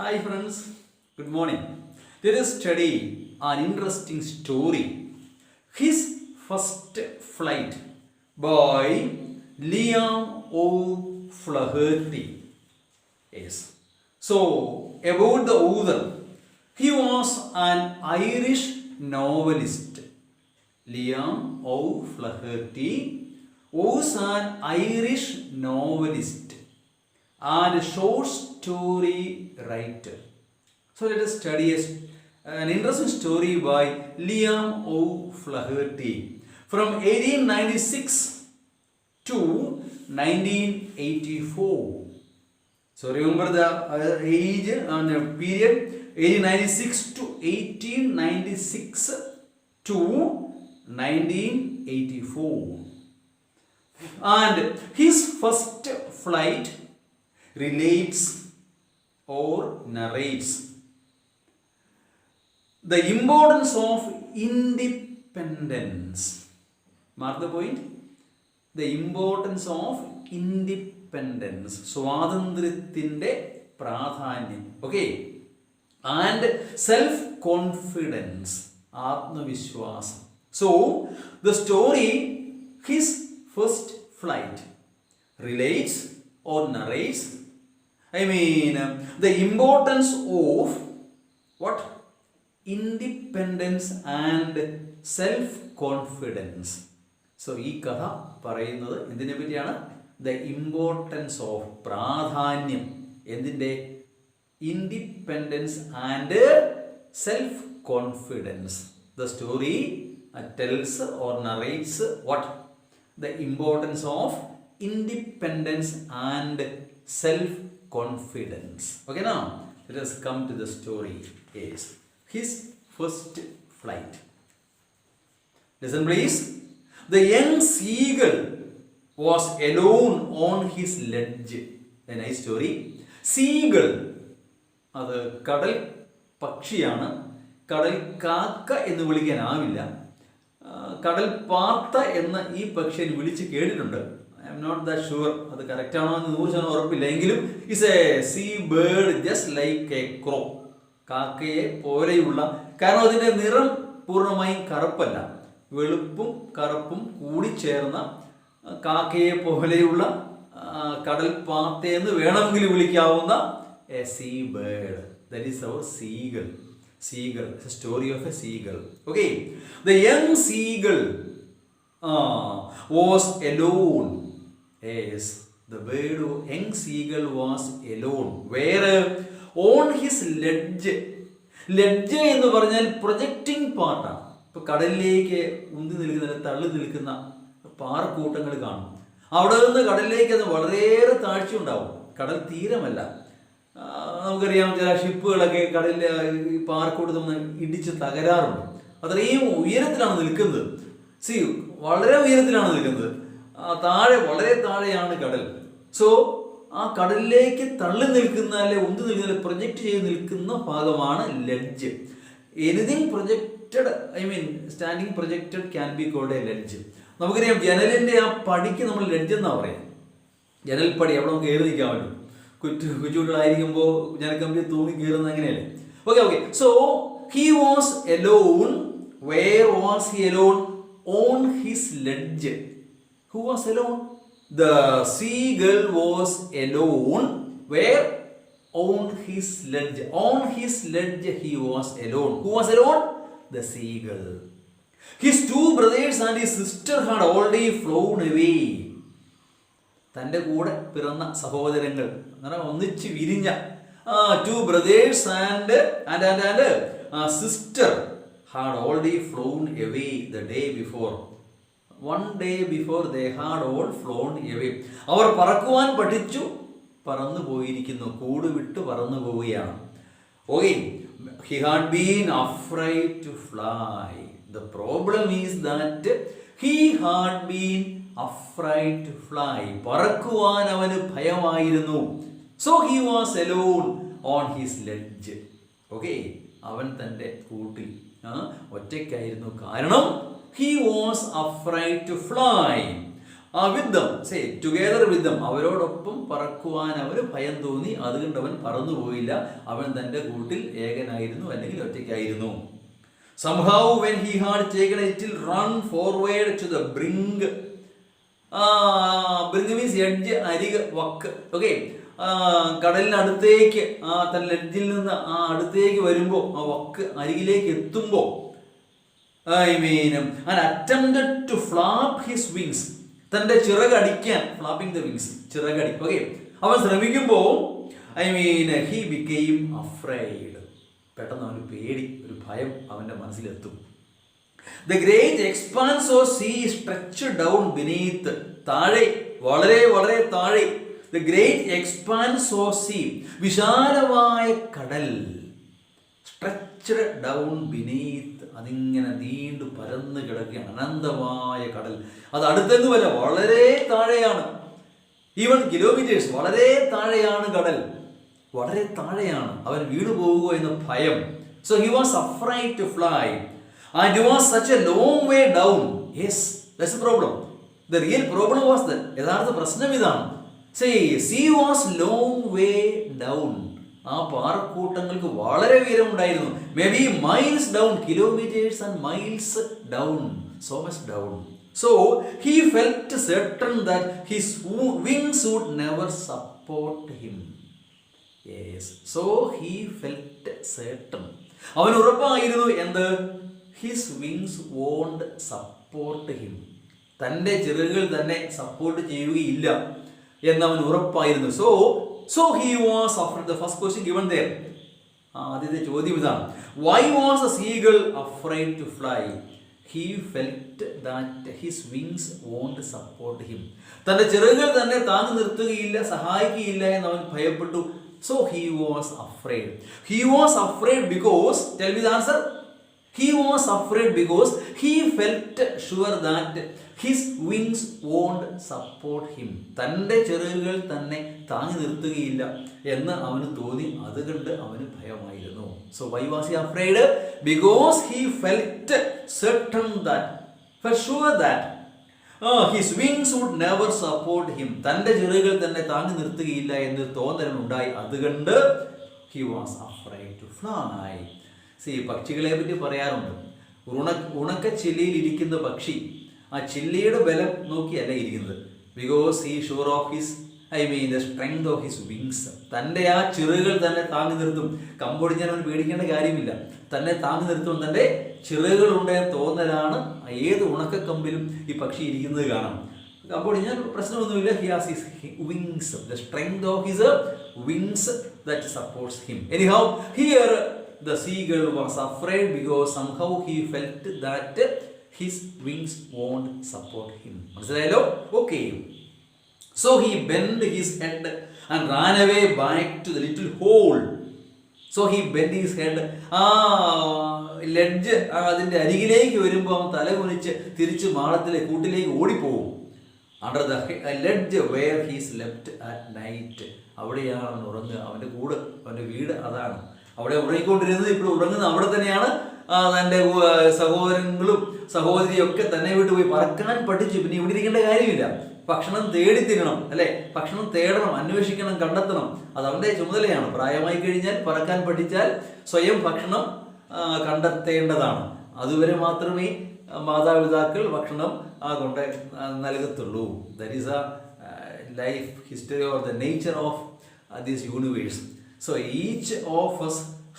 Hi friends, good morning. Let us study an interesting story. His First Flight by Liam O'Flaherty. Yes. So, about the author, he was an Irish novelist. Liam O'Flaherty was an Irish novelist and short story writer. So let us study an interesting story by Liam O'Flaherty from 1896 to 1984. So remember the age and the period 1896 to 1896 to 1984. And his first flight relates or narrates the importance of independence. Mark the point. The importance of independence. സ്വാതന്ത്ര്യത്തിൻ്റെ പ്രാധാന്യം. Okay. And self-confidence. ആത്മവിശ്വാസം. So, the story, his first flight, relates or narrates, the importance of what? Independence and self-confidence. So, ഈ കഥ പറയുന്നത് എന്തിനെ പറ്റിയാണ്? The importance of പ്രാധാന്യം എന്തിൻ്റെ? Independence and self-confidence. The story tells or narrates what? The importance of independence and self-confidence. Okay, now let us come to the story. Yes, his first flight. Listen please. The young seagull was alone on his ledge. A nice story. Seagull, അത് കടൽ പക്ഷിയാണ്. കടൽ കാക്ക എന്ന് വിളിക്കാനാവില്ല. കടൽ പാത്ത എന്ന് ഈ പക്ഷിയെ വിളിച്ച് കേട്ടിട്ടുണ്ട്. I am not that sure അത് കറക്റ്റാണോ എന്ന് 100% ഉറപ്പില്ല. എങ്കിലും is a sea bird just like a crow. കാക്കയെ പോലെയുള്ള, കാരണം അതിൻ്റെ നിറം പൂർണ്ണമായും കറുപ്പല്ല, വെളുപ്പും കറുപ്പും കൂടിച്ചേർന്ന കാക്കയെ പോലെയുള്ള കടൽ പാത്തയെന്ന് വേണമെങ്കിൽ വിളിക്കാവുന്ന a sea bird. That is our seagull. Seagull, it's a story of a seagull. Okay, the young seagull was alone. Yes, the bird, young seagull was alone. Where? On his ledge. Ledge എന്ന് പറഞ്ഞാൽ projecting പാർട്ടാണ്. ഇപ്പോൾ കടലിലേക്ക് ഉന്തി നിൽക്കുന്ന, തള്ളി നിൽക്കുന്ന പാറക്കൂട്ടങ്ങൾ കാണും. അവിടെ നിന്ന് കടലിലേക്ക് അത് വളരെയേറെ താഴ്ച ഉണ്ടാവും. കടൽ തീരമല്ല. നമുക്കറിയാം, ചില ഷിപ്പുകളൊക്കെ കടലിൽ പാറക്കൂട്ടത്തിൽ ഇടിച്ച് തകരാറുണ്ട്. അത്രയും ഉയരത്തിലാണ് നിൽക്കുന്നത്. വളരെ ഉയരത്തിലാണ് നിൽക്കുന്നത്. താഴെ, വളരെ താഴെയാണ് കടൽ. സോ ആ കടലിലേക്ക് തള്ളി നിൽക്കുന്ന, അല്ലെ ഉന്തി നിൽക്കുന്ന, പ്രൊജക്റ്റ് ചെയ്ത് നിൽക്കുന്ന ഭാഗമാണ് ledge. Anything projected, standing projected can be called a ledge. നമുക്കറിയാം, ജനലിൻ്റെ ആ പടിക്ക് നമ്മൾ ലെഡ്ജ് എന്നാണ് പറയാം. ജനൽപ്പടി, അവിടെ നമുക്ക് കയറി നിൽക്കാൻ പറ്റും. കൊച്ചുകുട്ടികളായിരിക്കുമ്പോൾ ജനക്കമ്പി തൂങ്ങി കയറുന്ന അങ്ങനെയല്ലേ. Okay. So he was alone. Where was he alone? On his ledge. Who was alone? The seagull was alone. Where? On his ledge. On his ledge he was alone. Who was alone? The seagull. His two brothers and his sister had already flown away. തൻ്റെ കൂടെ പിറന്ന സഹോദരങ്ങൾ, അങ്ങനെ ഒന്നിച്ച് വിരിഞ്ഞ two brothers and sister had already flown away the day before. 1 day before they had all flown away. അവർ പറക്കുവാൻ പഠിച്ചു, പറന്നു പോയിരിക്കുന്നു, കൂട് വിട്ട് പറന്നു പോവുകയാണ്. Okay, he had been afraid to fly. The problem is that he had been afraid to fly. പറക്കുവാൻ അവന് ഭയമായിരുന്നു. So he was alone on his ledge. Okay, അവൻ തൻ്റെ കൂട്ടിൽ ഒറ്റയ്ക്കായിരുന്നു. കാരണം he was afraid to fly. With dum, say together വിത്ത് ദം, അവരോടൊപ്പം പറക്കുവാൻ അവന് ഭയം തോന്നി. അതുകൊണ്ട് അവൻ പറന്നു പോയില്ല. അവൻ തൻ്റെ കൂട്ടിൽ ഏകനായിരുന്നു, അല്ലെങ്കിൽ ഒറ്റയ്ക്കായിരുന്നു. Somehow when he had taken a little run forward to the brink, brink means edge, അരിക്, വക്ക്. ഓക്കെ, കടലിനടുത്തേക്ക് തന്റെ ലെഡ്ജിൽ നിന്ന് അടുത്തേക്ക് വരുമ്പോൾ, ആ വക്ക് അരികിലേക്ക് എത്തുമ്പോൾ, an attempted to flap his wings, തന്റെ ചിറകടിക്കാൻ, ഫ്ലാപ്പിംഗ് ദ വിങ്സ്, ചിറകടി. ഓക്കെ, അവൻ ശ്രമിക്കുമ്പോൾ he became afraid. പെട്ടെന്ന് അവന് പേടി, ഒരു ഭയം അവന്റെ മനസ്സിലെത്തും. The great expanse of sea stretched down beneath, താഴെ, വളരെ വളരെ താഴെ. The great expanse of sea, വിശാലമായ കടൽ. Stretched down beneath, അതിങ്ങനെ നീണ്ടു പരന്ന് കിടക്കുകയാണ്, അനന്തമായ കടൽ. അത് അടുത്തെങ്ങുമല്ല, വളരെ താഴെയാണ്. ഈവൻ കിലോമീറ്റേഴ്സ്, വളരെ താഴെയാണ് കടൽ, വളരെ താഴെയാണ്. അവൻ വീണു പോകുക എന്ന ഭയം. So he was afraid to fly, and it was such a long way down. Yes, that's the problem. The real problem was that, യഥാർത്ഥ പ്രശ്നം ഇതാണ്. Sea was long way down. ആ പാറക്കൂട്ടങ്ങൾക്ക് വളരെ ഉയരമുണ്ടായിരുന്നു. Maybe miles down, kilometers and miles down, so much down. So he felt certain that his wings would never support him. Yes, so he felt certain. അവൻ ഉറപ്പായിരുന്നു എന്ത്? His wings won't support him. തൻ്റെ ചിറകുകൾ തന്നെ support ചെയ്യുകയില്ല എന്നവൻ ഉറപ്പായിരുന്നു. So he was afraid. The first question given there, ആദ്യത്തെ ചോദ്യം ഇതാണ്, why was the seagull afraid to fly? He felt that his wings won't support him. തൻ്റെ ചിറകുകൾ തന്നെ താങ്ങി നിർത്തുകയില്ല, സഹായിക്കുകയില്ല എന്ന് അവൻ ഭയപ്പെട്ടു. So he was afraid. He was afraid because, tell me the answer. He was afraid because he felt sure that his wings won't support him. തൻ്റെ ചിറകുകൾ തന്നെ താങ്ങി നിർത്തുകയില്ല എന്ന് അവന് തോന്നി. അതുകൊണ്ട് അവന് ഭയമായിരുന്നു. So why was he afraid? Because he felt certain that, for sure that his wings would never support him. തൻ്റെ ചിറകുകൾ തന്നെ താങ്ങി നിർത്തുകയില്ല എന്ന് തോന്നലുണ്ടായി. അതുകൊണ്ട് he was afraid to fly. പക്ഷികളെ പറ്റി പറയാറുണ്ട്. ഉണക്ക ചില്ലയിൽ ഇരിക്കുന്ന പക്ഷി ആ ചില്ലയുടെ ബലം നോക്കിയല്ല ഇരിക്കുന്നത്. Because he sure of his, the strength of his wings. തൻ്റെ ആ ചിറകുകൾ തന്നെ താങ്ങി നിർത്തും. കമ്പൊടിഞ്ഞാൽ അവൻ പേടിക്കേണ്ട കാര്യമില്ല. തന്നെ താങ്ങി നിർത്തും. തൻ്റെ ചിറകുകളുണ്ട് തോന്നലാണ് ഏത് ഉണക്കക്കമ്പിലും ഈ പക്ഷി ഇരിക്കുന്നത് കാണാം. കമ്പൊടിഞ്ഞാൽ പ്രശ്നമൊന്നുമില്ല. He has his wings, the strength of his wings that supports him. Anyhow, here the seagull was afraid because somehow he felt that his wings won't support him. മനസ്സിലായല്ലോ? Okay. So he bent his head and ran away back to the little hole. So he bent his head. Ledge അതിൻ്റെ അരികിലേക്ക് വരുമ്പോൾ അവൻ തല കുനിച്ച് തിരിച്ച് മാളത്തിലെ കൂട്ടിലേക്ക് ഓടിപ്പോവും. Under the ledge where he slept at night. അവിടെയാണ് അവൻ ഉറങ്ങുക. അവൻ്റെ കൂട്, അവൻ്റെ വീട് അതാണ്. അവിടെ ഉറങ്ങിക്കൊണ്ടിരുന്നത് ഇപ്പോൾ ഉറങ്ങുന്നത് അവിടെ തന്നെയാണ്. തൻ്റെ സഹോദരങ്ങളും സഹോദരിയും ഒക്കെ തന്നെ വിട്ട് പോയി പറക്കാൻ പഠിച്ചു. പിന്നെ ഇവിടെ ഇരിക്കേണ്ട കാര്യമില്ല. ഭക്ഷണം തേടി തിന്നണം, അല്ലെ? ഭക്ഷണം തേടണം, അന്വേഷിക്കണം, കണ്ടെത്തണം. അത് അവൻ്റെ ചുമതലയാണ്. പ്രായമായി കഴിഞ്ഞാൽ, പറക്കാൻ പഠിച്ചാൽ സ്വയം ഭക്ഷണം കണ്ടെത്തേണ്ടതാണ്. അതുവരെ മാത്രമേ മാതാപിതാക്കൾ ഭക്ഷണം കൊണ്ട് നൽകത്തുള്ളൂ. That is a life history or the nature of this universe. So each of us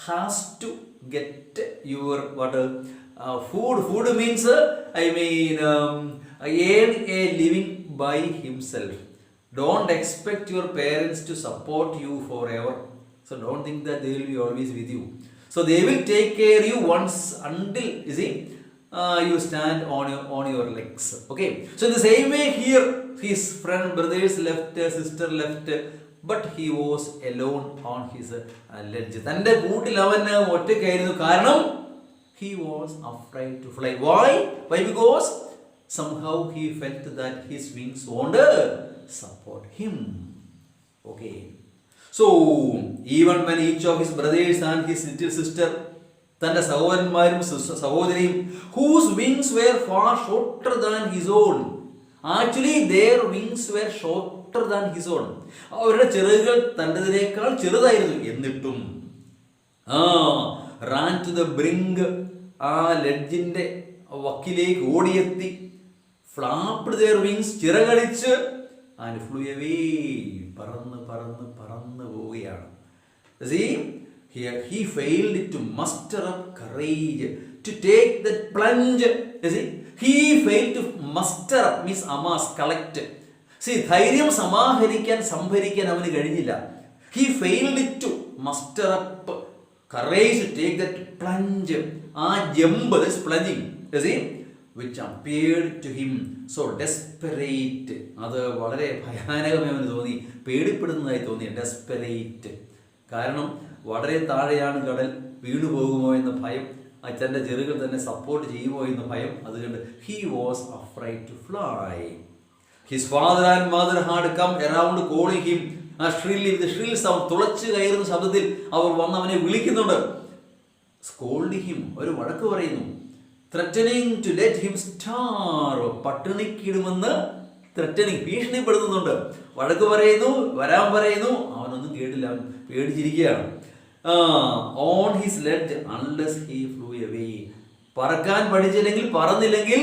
has to get your food. Food means earn a living by himself. Don't expect your parents to support you forever. So don't think that they will be always with you. So they will take care of you once until you stand on your legs. Okay. So in the same way here, his friend, brothers left, sister left, but he was alone on his ledge. തൻ്റെ കൂട്ടിൽ അവൻ ഒറ്റയ്ക്കായിരുന്നു. കാരണം he was afraid to fly. Why? Because somehow he felt that his wings won't support him. Okay. So even when each of his brothers and his little sister, തൻ്റെ സഹോദരന്മാരും സഹോദരിയും, whose wings were far shorter than his own, actually their wings were shorter than his own. അവരുടെ ചിറകുകൾ തൻ്റെതിനേക്കാൾ ചെറുതായിരുന്നു. എന്നിട്ടും ran to the brink, ആ ലെഡ്ജിന്റെ വക്കിലേക്ക് ഓടിയെത്തി, flapped their wings, ചിറകടിച്ച്, and flew away, പറന്ന് പറന്ന് പറന്ന് പോവുകയാണ്. See, here he failed to muster up courage to take that plunge. You see, he failed to muster up, means amass, collect. See, ധൈര്യം സമാഹരിക്കാൻ സംഭരിക്കാൻ അവന് കഴിഞ്ഞില്ല. He failed to muster up courage to take that plunge, ആ jump, this plunging, you see, which appeared to him so desperate. അത് വളരെ ഭയാനകമായി അവന് തോന്നി, പേടിപ്പെടുന്നതായി തോന്നി. ഡെസ്പെറേറ്റ്, കാരണം വളരെ താഴെയാണ് കടൽ, വീണു പോകുമോ എന്ന ഭയം, അച്ഛൻ്റെ ചെറുകൾ തന്നെ സപ്പോർട്ട് ചെയ്യുമോ എന്ന ഭയം. അതുകൊണ്ട് he was afraid to fly. His father and mother had come around calling him, shrilly, with shrill sound, തുളച്ചു കയറുന്ന ശബ്ദത്തിൽ അവർ വന്ന് അവനെ വിളിക്കുന്നുണ്ട്. Scolding him, ഒരു വഴക്ക് പറയുന്നു. Threatening to let him starve, പട്ടിണിക്കിടുമെന്ന് ത്രെറ്റനിങ്, ഭീഷണിപ്പെടുത്തുന്നുണ്ട്. വഴക്ക് പറയുന്നു, വരാൻ പറയുന്നു. അവനൊന്നും കേട്ടില്ല, അവൻ പേടിച്ചിരിക്കുകയാണ്. On his ledge unless he flew away, പറക്കാൻ പഠിച്ചില്ലെങ്കിൽ, പറന്നില്ലെങ്കിൽ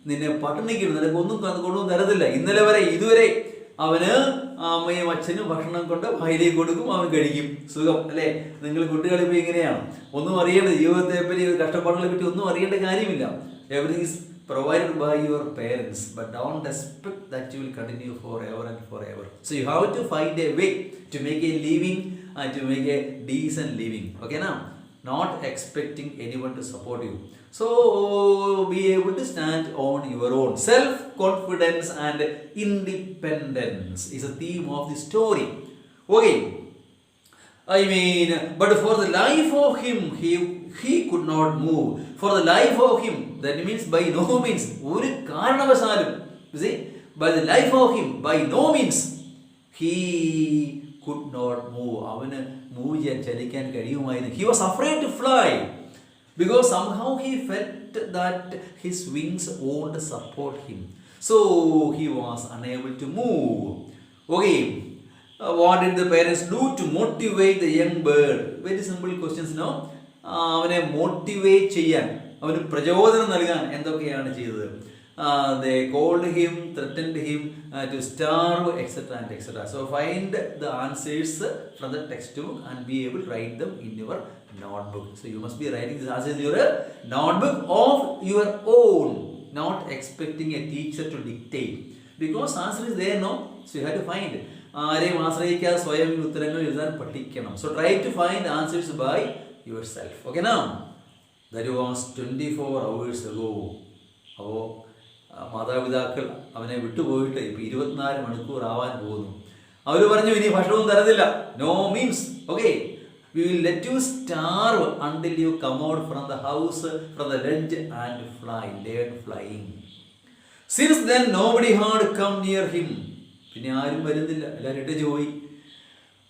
നിന്നെ പട്ടിണിക്കിടും, നിനക്ക് ഒന്നും കൊണ്ടൊന്നും തരത്തില്ല. ഇതുവരെ അവന് അമ്മയും അച്ഛനും ഭക്ഷണം കൊണ്ട് ഭാര്യയെ കൊടുക്കും, അവൻ കഴിക്കും, സുഖം അല്ലേ? നിങ്ങൾ കുട്ടികളെ ഇപ്പോൾ ഇങ്ങനെയാണ്, ഒന്നും അറിയേണ്ട, ജീവിതത്തെ പറ്റി, കഷ്ടപ്പാടുകളെ പറ്റി ഒന്നും അറിയേണ്ട കാര്യമില്ല. Everything is provided by your parents, but don't expect that you will continue forever and forever. So you have to find a way to make a living and to make a decent living. Okay, now not expecting anyone to support you. So be able to stand on your own. Self-confidence and independence is a theme of the story. Okay, I mean, but for the life of him, he could not move. For the life of him, that means by no means, ഒരു കാരണവശാലും, you see, by the life of him, by no means, he could not move. അവന് move ചെയ്യാൻ, ചലിക്കാൻ കഴിയുമായിരുന്നു. He was afraid to fly because somehow he felt that his wings won't support him. So he was unable to move. Okay. What did the parents do to motivate the young bird? Very simple questions, no? അവനെ motivate ചെയ്യാൻ, അവന് പ്രചോദനം നൽകാൻ എന്തൊക്കെയാണ് ചെയ്തത്? They called him, threatened him to starve, etc. and etc. So find the answers from the textbook and be able to write them in your notebook. So you must be writing these answers in your notebook of your own, not expecting a teacher to dictate, because answer is there, no? So you have to find it. ആരെയും ആശ്രയിക്കാതെ സ്വയം ഉത്തരങ്ങൾ എഴുതാൻ പഠിക്കണം. So try to find answers by yourself. Okay, now that was 24 hours ago. അപ്പോൾ മാതാപിതാക്കൾ അവനെ വിട്ടുപോയിട്ട് ഇപ്പോൾ 24 മണിക്കൂർ ആവാൻ പോകുന്നു. അവർ പറഞ്ഞു, ഇനി ഭക്ഷണവും തരത്തില്ല. No means, okay, we will let you starve until you come out from the house, from the ledge and fly, learn flying. Since then nobody had come near him. പിന്നെ ആരും വരുന്നില്ല, എല്ലാവരും ഇട്ടു പോയി.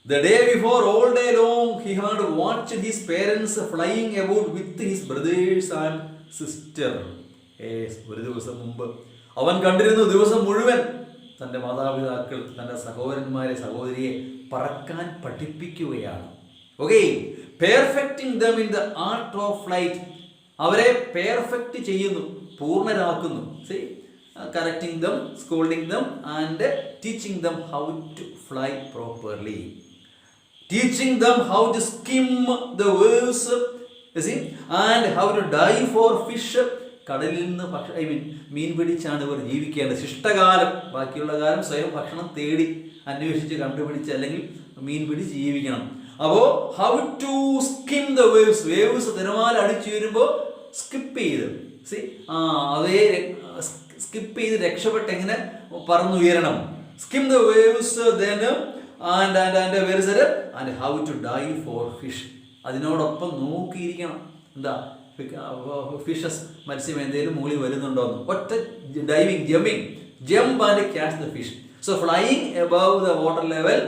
The day before, all day long, he had watched his parents flying about with his brothers and sister. ഒരു ദിവസം മുമ്പ് അവൻ കണ്ടിരുന്നു, ദിവസം മുഴുവൻ തൻ്റെ മാതാപിതാക്കൾ തൻ്റെ സഹോദരന്മാരെ, സഹോദരിയെ പറക്കാൻ പഠിപ്പിക്കുകയാണ്. Okay, perfecting them in the art of flight, അവരെ പെർഫെക്റ്റ് ചെയ്യുന്നു, പൂർണ്ണരാക്കുന്നു. See, correcting them, scolding them and teaching them how to fly properly, teaching them how to skim the waves, you see, and how to dive for fish. കടലിൽ നിന്ന് മീൻ പിടിച്ചാണ് ഇവർ ജീവിക്കേണ്ടത്. ശിഷ്ടകാലം, ബാക്കിയുള്ള കാലം സ്വയം ഭക്ഷണം തേടി അന്വേഷിച്ച് കണ്ടുപിടിച്ച് അല്ലെങ്കിൽ മീൻ പിടിച്ച് ജീവിക്കണം. അപ്പോൾ how to skim the waves, waves തിരമാല അടിച്ചു വരുമ്പോൾ സ്കിപ്പ് ചെയ്ത്, അതേ സ്കിപ്പ് ചെയ്ത് രക്ഷപ്പെട്ട് എങ്ങനെ പറന്നുയരണം. Skim the waves, then and where is it, and how to dive for fish. അതിനോടൊപ്പം നോക്കിയിരിക്കണം, എന്താ ഫിഷസ്, മത്സ്യം എന്തെങ്കിലും മുകളിൽ വരുന്നുണ്ടോ എന്ന്. ഒറ്റ diving, jump and catch the fish. So flying above the water level,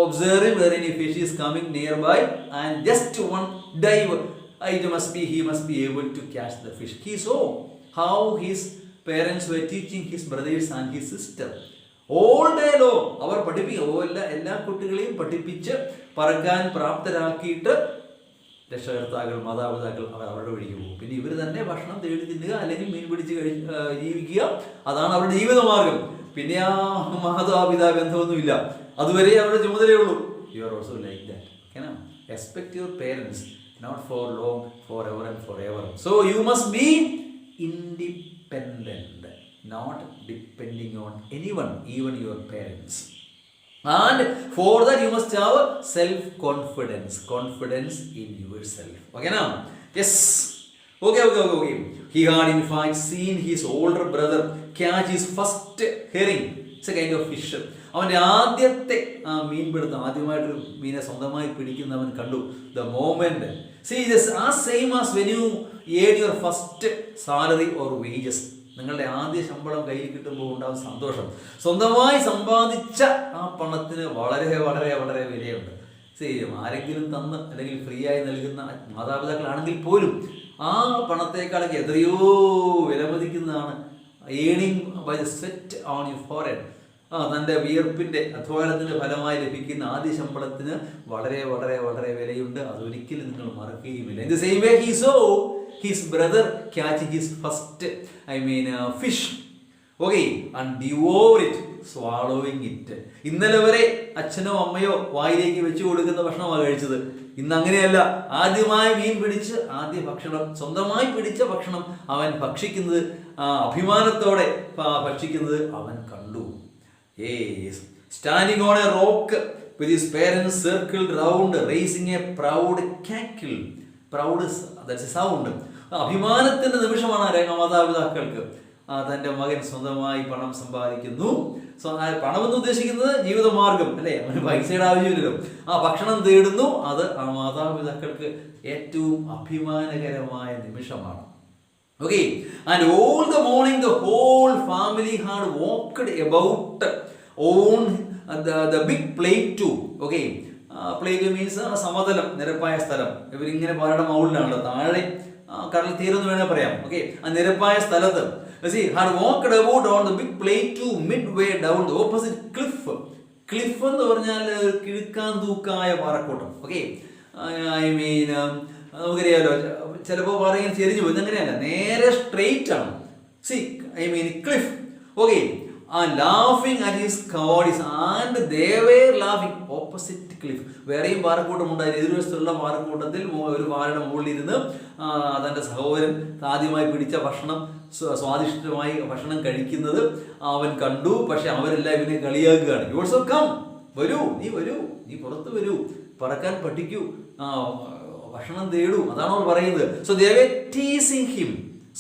observing whether any fish is coming nearby, and just one dive, he must be able to catch the fish. He saw how his parents were teaching his brothers and his sister. All day long അവർ പഠിപ്പിക്കുക, എല്ലാ കുട്ടികളെയും പഠിപ്പിച്ച് പറക്കാൻ പ്രാപ്തരാക്കിയിട്ട് രക്ഷകർത്താക്കൾ, മാതാപിതാക്കൾ അവരുടെ വഴിക്ക് പോകും. പിന്നെ ഇവർ തന്നെ ഭക്ഷണം തേടി തിന്നുക, അല്ലെങ്കിൽ മീൻ പിടിച്ച് ജീവിക്കുക, അതാണ് അവരുടെ ജീവിതമാർഗം. പിന്നെ ആ മാതാപിതാ ബന്ധമൊന്നുമില്ല, അതുവരെ അവരുടെ ചുമതലയുള്ളൂ. You are also like that. Okay, respect your parents, not for long, forever and forever. So you must be independent, not depending on anyone, even your parents. And for that you must have self-confidence, confidence in yourself. Okay now? Yes. Okay. He had in fact seen his older brother catch his first herring. It's a kind of fish. അവൻ്റെ ആദ്യത്തെ മീൻപിടുത്തം, ആദ്യമായിട്ടൊരു മീനെ സ്വന്തമായി പിടിക്കുന്നവൻ കണ്ടു. The moment, see this as same as when you earn your first salary or wages. നിങ്ങളുടെ ആദ്യ ശമ്പളം കയ്യിൽ കിട്ടുമ്പോൾ ഉണ്ടാകുന്ന സന്തോഷം, സ്വന്തമായി സമ്പാദിച്ച ആ പണത്തിന് വളരെ വളരെ വളരെ വിലയുണ്ട്. ആരെങ്കിലും തന്ന് അല്ലെങ്കിൽ ഫ്രീ ആയി നൽകുന്ന മാതാപിതാക്കളാണെങ്കിൽ പോലും ആ പണത്തേക്കാളൊക്കെ എത്രയോ വിലമതിക്കുന്നതാണ് earning by the sweat on your forehead. തൻ്റെ വിയർപ്പിൻ്റെ അധ്വാനത്തിൻ്റെ ഫലമായി ലഭിക്കുന്ന ആദ്യ ശമ്പളത്തിന് വളരെ വളരെ വളരെ വിലയുണ്ട്. അതൊരിക്കലും നിങ്ങൾ മറക്കുകയുമില്ല. In the same way he saw his brother catching his first fish, okay, and devour it, swallowing it. ഇന്നലെ വരെ അച്ഛനോ അമ്മയോ വായിലേക്ക് വെച്ചു കൊടുക്കുന്ന ഭക്ഷണമാണ് കഴിച്ചത്. ഇന്ന് അങ്ങനെയല്ല. ആദ്യമായി മീൻ പിടിച്ച് ആദ്യ ഭക്ഷണം, സ്വന്തമായി പിടിച്ച ഭക്ഷണം അവൻ ഭക്ഷിക്കുന്നത്, അഭിമാനത്തോടെ ഭക്ഷിക്കുന്നത് അവൻ കണ്ടു. Yes, standing on a rock with his parents circled round, raising a proud cackle. Proud, that's a sound. അഭിമാനത്തിന്റെ നിമിഷമാണ് മാതാപിതാക്കൾക്ക്. തൻ്റെ മകൻ സ്വന്തമായി പണം സമ്പാദിക്കുന്നു. പണമെന്ന് ഉദ്ദേശിക്കുന്നത് ജീവിതമാർഗം അല്ലേ, അവന് പൈസയുടെ ആവശ്യമില്ലല്ലോ. ആ ഭക്ഷണം തേടുന്നു, അത് ആ മാതാപിതാക്കൾക്ക് ഏറ്റവും അഭിമാനകരമായ നിമിഷമാണ്. Okay, and all the morning the whole family had walked about on the big plateau. Okay, plateau means സമതലം, നിരപ്പായ സ്ഥലം. ഇവരിങ്ങനെ പാറയുടെ മുകളിലാണല്ലോ, താഴെ കടൽ തീരെന്ന് വേണേൽ പറയാം. ഓക്കെ, ആ നിരപ്പായ സ്ഥലത്ത് had walked about on the big plateau midway down the opposite cliff. Cliff എന്ന് പറഞ്ഞാൽ കിഴുക്കാൻ തൂക്കായ പാറക്കൂട്ടം. ഓക്കെ, നമുക്കറിയാലോ, ചിലപ്പോൾ പറയും ചെരിഞ്ഞു പോയി, അങ്ങനെയല്ല, നേരെ സ്ട്രെയിറ്റ് ആണ്. Cliff. Okay, laughing at his cowardice, and they were laughing opposite cliff. വേറെയും പാറക്കൂട്ടം ഉണ്ടായിരുന്നു. എതിർവശത്തുള്ള പാറക്കൂട്ടത്തിൽ ഒരു പാറയുടെ മുകളിൽ ഇരുന്ന് തൻ്റെ സഹോദരൻ ആദ്യമായി പിടിച്ച ഭക്ഷണം, സ്വാദിഷ്ടമായി ഭക്ഷണം കഴിക്കുന്നത് അവൻ കണ്ടു. പക്ഷെ അവരെല്ലാം ഇവനെ കളിയാക്കുകയാണ്. യു ഓൾസോ കം, വരൂ, നീ പുറത്ത് വരൂ, പറക്കാൻ പഠിക്കൂ, ഭക്ഷണം തേടൂ, അതാണ് അവർ പറയുന്നത്. So they were teasing him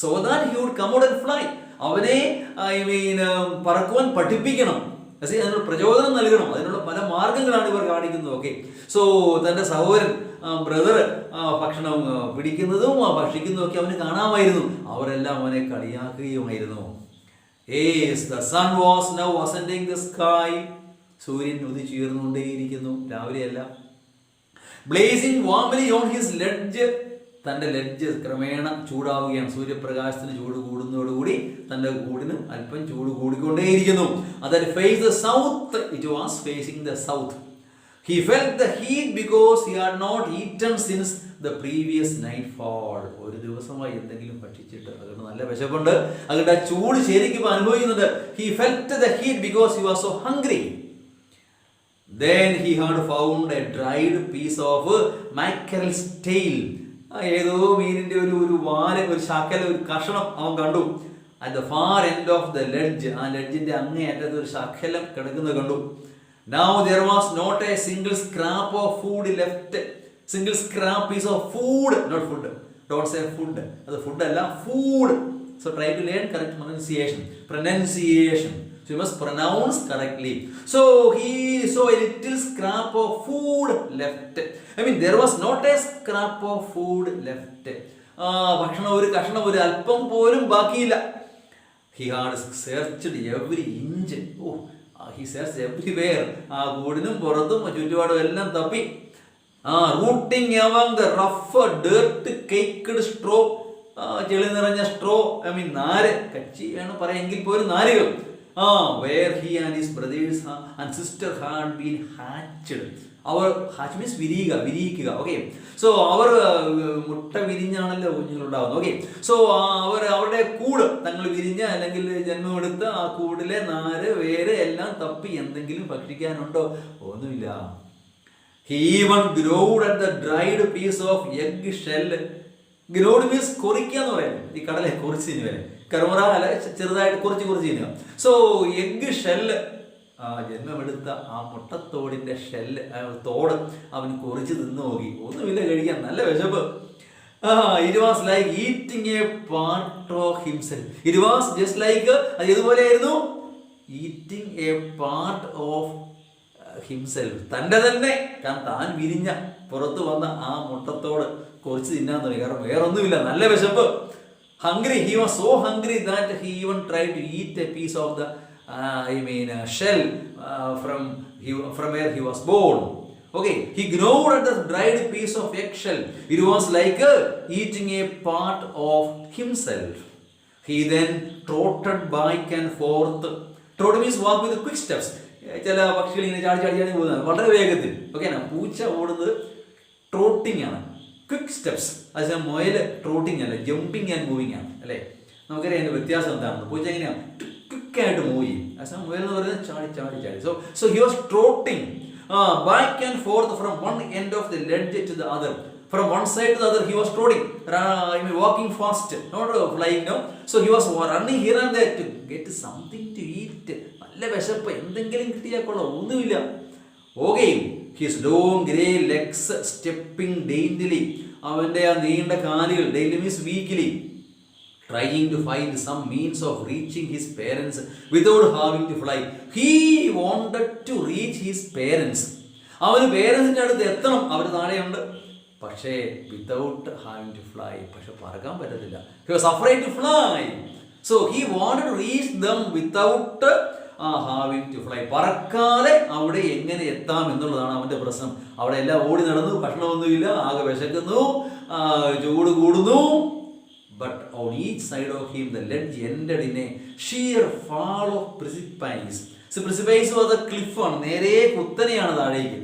so that he would come out and fly. അവനെ പറക്കുവാൻ പഠിപ്പിക്കണം, അതിനുള്ള പ്രചോദനം നൽകണം. അതിനുള്ള പല മാർഗങ്ങളാണ് ഇവർ കാണിക്കുന്നത്. ഓക്കെ, സോ തൻ്റെ സഹോദരൻ ബ്രദർ ഭക്ഷണം പിടിക്കുന്നതും ഭക്ഷിക്കുന്നതും ഒക്കെ അവന് കാണാമായിരുന്നു. അവരെല്ലാം അവനെ കളിയാക്കുകയുമായിരുന്നു. The sun was now ascending the sky. സൂര്യൻ ഉദിച്ചുയർന്നുകൊണ്ടേയിരിക്കുന്നു, രാവിലെയല്ല. Blazing warmly on his ledge. തൻ്റെ ലെഡ്ജ് ക്രമേണ ചൂടാവുകയാണ്. സൂര്യപ്രകാശത്തിന് ചൂട് കൂടുന്നതോടുകൂടി തൻ്റെ കൂടിനും അല്പം ചൂട് കൂടിക്കൊണ്ടേയിരിക്കുന്നു. അതായത് face the south, it was facing the south. He felt the heat because he had not eaten since the previous nightfall. ഒരു ദിവസമായി എന്തെങ്കിലും ഭക്ഷിച്ചിട്ട് അതുകൊണ്ട് നല്ല വിശപ്പുണ്ട്, അതുകൊണ്ട് ആ ചൂട് ശരിക്കും അനുഭവിക്കുന്നുണ്ട്. He felt the heat because he was so hungry. Then he had found a dried piece of mackerel's tail. ഏതോ മീനിന്റെ ഒരു വാല്, ഒരു ശകല, ഒരു കഷണം അവൻ കണ്ടു. At the far end of the ledge, ആ ലെഡ്ജിന്റെ അങ്ങേ അറ്റത്ത് ഒരു ശകലം കിടക്കുന്നത് കണ്ടു. Now there was not a single scrap of food left. Single scrap piece of food, not food. Don't say food. അത് food അല്ല, food. So try to learn correct pronunciation. So you must pronounce correctly. So he saw a little scrap of food left. There was not a scrap of food left. ഭക്ഷണം, ഒരു കഷണം, ഒരു അല്പം പോലും ബാക്കിയില്ല. He had searched every inch. He searched everywhere. ആ കൂടിനും പുറത്തും ചുറ്റുപാടും എല്ലാം തപ്പി. Rooting among the rough dirt caked straw. ചെളി നിറഞ്ഞ സ്ട്രോ, ഐ മീൻ നാര്, കച്ചി വേണം പറയാമെങ്കിൽ പോലും നാരുകൾ, where he and his brothers and sister had been hatched. അവർ ഹാച്ച് മീൻസ് വിരിയിക്കുക. ഓക്കെ, സോ അവർ മുട്ട വിരിഞ്ഞാണല്ലോ കുഞ്ഞുങ്ങളുണ്ടാകുന്നത്. ഓക്കെ, സോ അവരുടെ കൂട് തങ്ങൾ വിരിഞ്ഞ അല്ലെങ്കിൽ ജന്മമെടുത്ത് ആ കൂടിലെ നാര് വേര് എല്ലാം തപ്പി എന്തെങ്കിലും ഭക്ഷിക്കാനുണ്ടോ? ഒന്നുമില്ല. He even growed at the dried piece of egg shell. Growed means കൊറിക്കുക എന്ന് പറയുന്നത്, ഈ കടലെ കുറിച്ച് തിന്നുക, കർമ്മറ അല്ല, ചെറുതായിട്ട് കുറച്ച് തിന്നുക. സോ എഗ് ഷെല്ല്, ജന്മമെടുത്ത ആ മുട്ടത്തോടിന്റെ ഷെല്ല്, തോട് അവൻ കുറിച്ച് തിന്നു നോക്കി. ഒന്നുമില്ല കഴിക്കാൻ, നല്ല വിശപ്പ്. It was like eating a part of himself. It was just like, അത് ഇതുപോലെയായിരുന്നു, eating a part of himself, തൻ്റെ തന്നെ താൻ വിരിഞ്ഞ പുറത്തു വന്ന ആ മുട്ടത്തോട് കുറച്ച് തിന്നാൻ തുടങ്ങി. കാരണം വേറൊന്നുമില്ല, നല്ല വിശപ്പ്. Hungry, he was so hungry that he even try to eat a piece of the shell from where he was born. Okay, he gnawed at the dried piece of egg shell. It was like eating a part of himself. He then trotted back and forth. Trot means walk with quick steps. ചില പക്ഷികൾ ഇങ്ങനെ ചാടി പോകുന്നത് വളരെ വേഗത്തിൽ. Okay, പൂച്ച ഓടുന്നത് ട്രോട്ടിങ് ആണ്, ക്വിക്ക് സ്റ്റെപ്സ്. അതേസമയം മുയൽ ട്രോട്ടിങ് അല്ല, ജമ്പിങ് ആൻഡ് മൂവിങ് ആണ്, അല്ലേ? നമുക്കറിയാം അതിൻ്റെ വ്യത്യാസം എന്താണെന്ന്. പൂച്ച എങ്ങനെയാണ് ക്വിക്കായിട്ട് മൂവ് ചെയ്യും, അതേസമയം മുയൽ എന്ന് പറയുന്നത് ചാടി. So he was trotting back and forth from one end of the ledge to the other. From one side to the other he was trotting, walking fast, not flying, no. So he was running here and there to get something to eat. നല്ല വിശപ്പ്, എന്തെങ്കിലും കിട്ടിയാൽ കൊള്ളാം. ഒന്നുമില്ല. Okay, his long grey legs stepping daintily, അവൻ്റെ ആ നീണ്ട കാലുകൾ, daily means weekly, trying to find some means of reaching his parents without having to fly. He wanted to reach his parents. അവന് പേരൻസിൻ്റെ അടുത്ത് എത്തണം, അവർ താഴെയുണ്ട്, പക്ഷേ വിതൗട്ട് ഹാവിങ് ടു ഫ്ലൈ, പക്ഷെ പറക്കാൻ പറ്റത്തില്ല. He was afraid to fly. So he wanted to reach them without having to fly. പറക്കാതെ അവിടെ എങ്ങനെ എത്താം എന്നുള്ളതാണ് അവൻ്റെ പ്രശ്നം. അവിടെ എല്ലാം ഓടി നടന്നു, ഭക്ഷണമൊന്നുമില്ല, ആകെ വിശക്കുന്നു, ചൂട് കൂടുന്നു. But on each side of him the ledge ended in a sheer fall of precipice. So precipice was a cliff ആണ്, നേരെ കുത്തനെയാണ് താഴേക്ക്.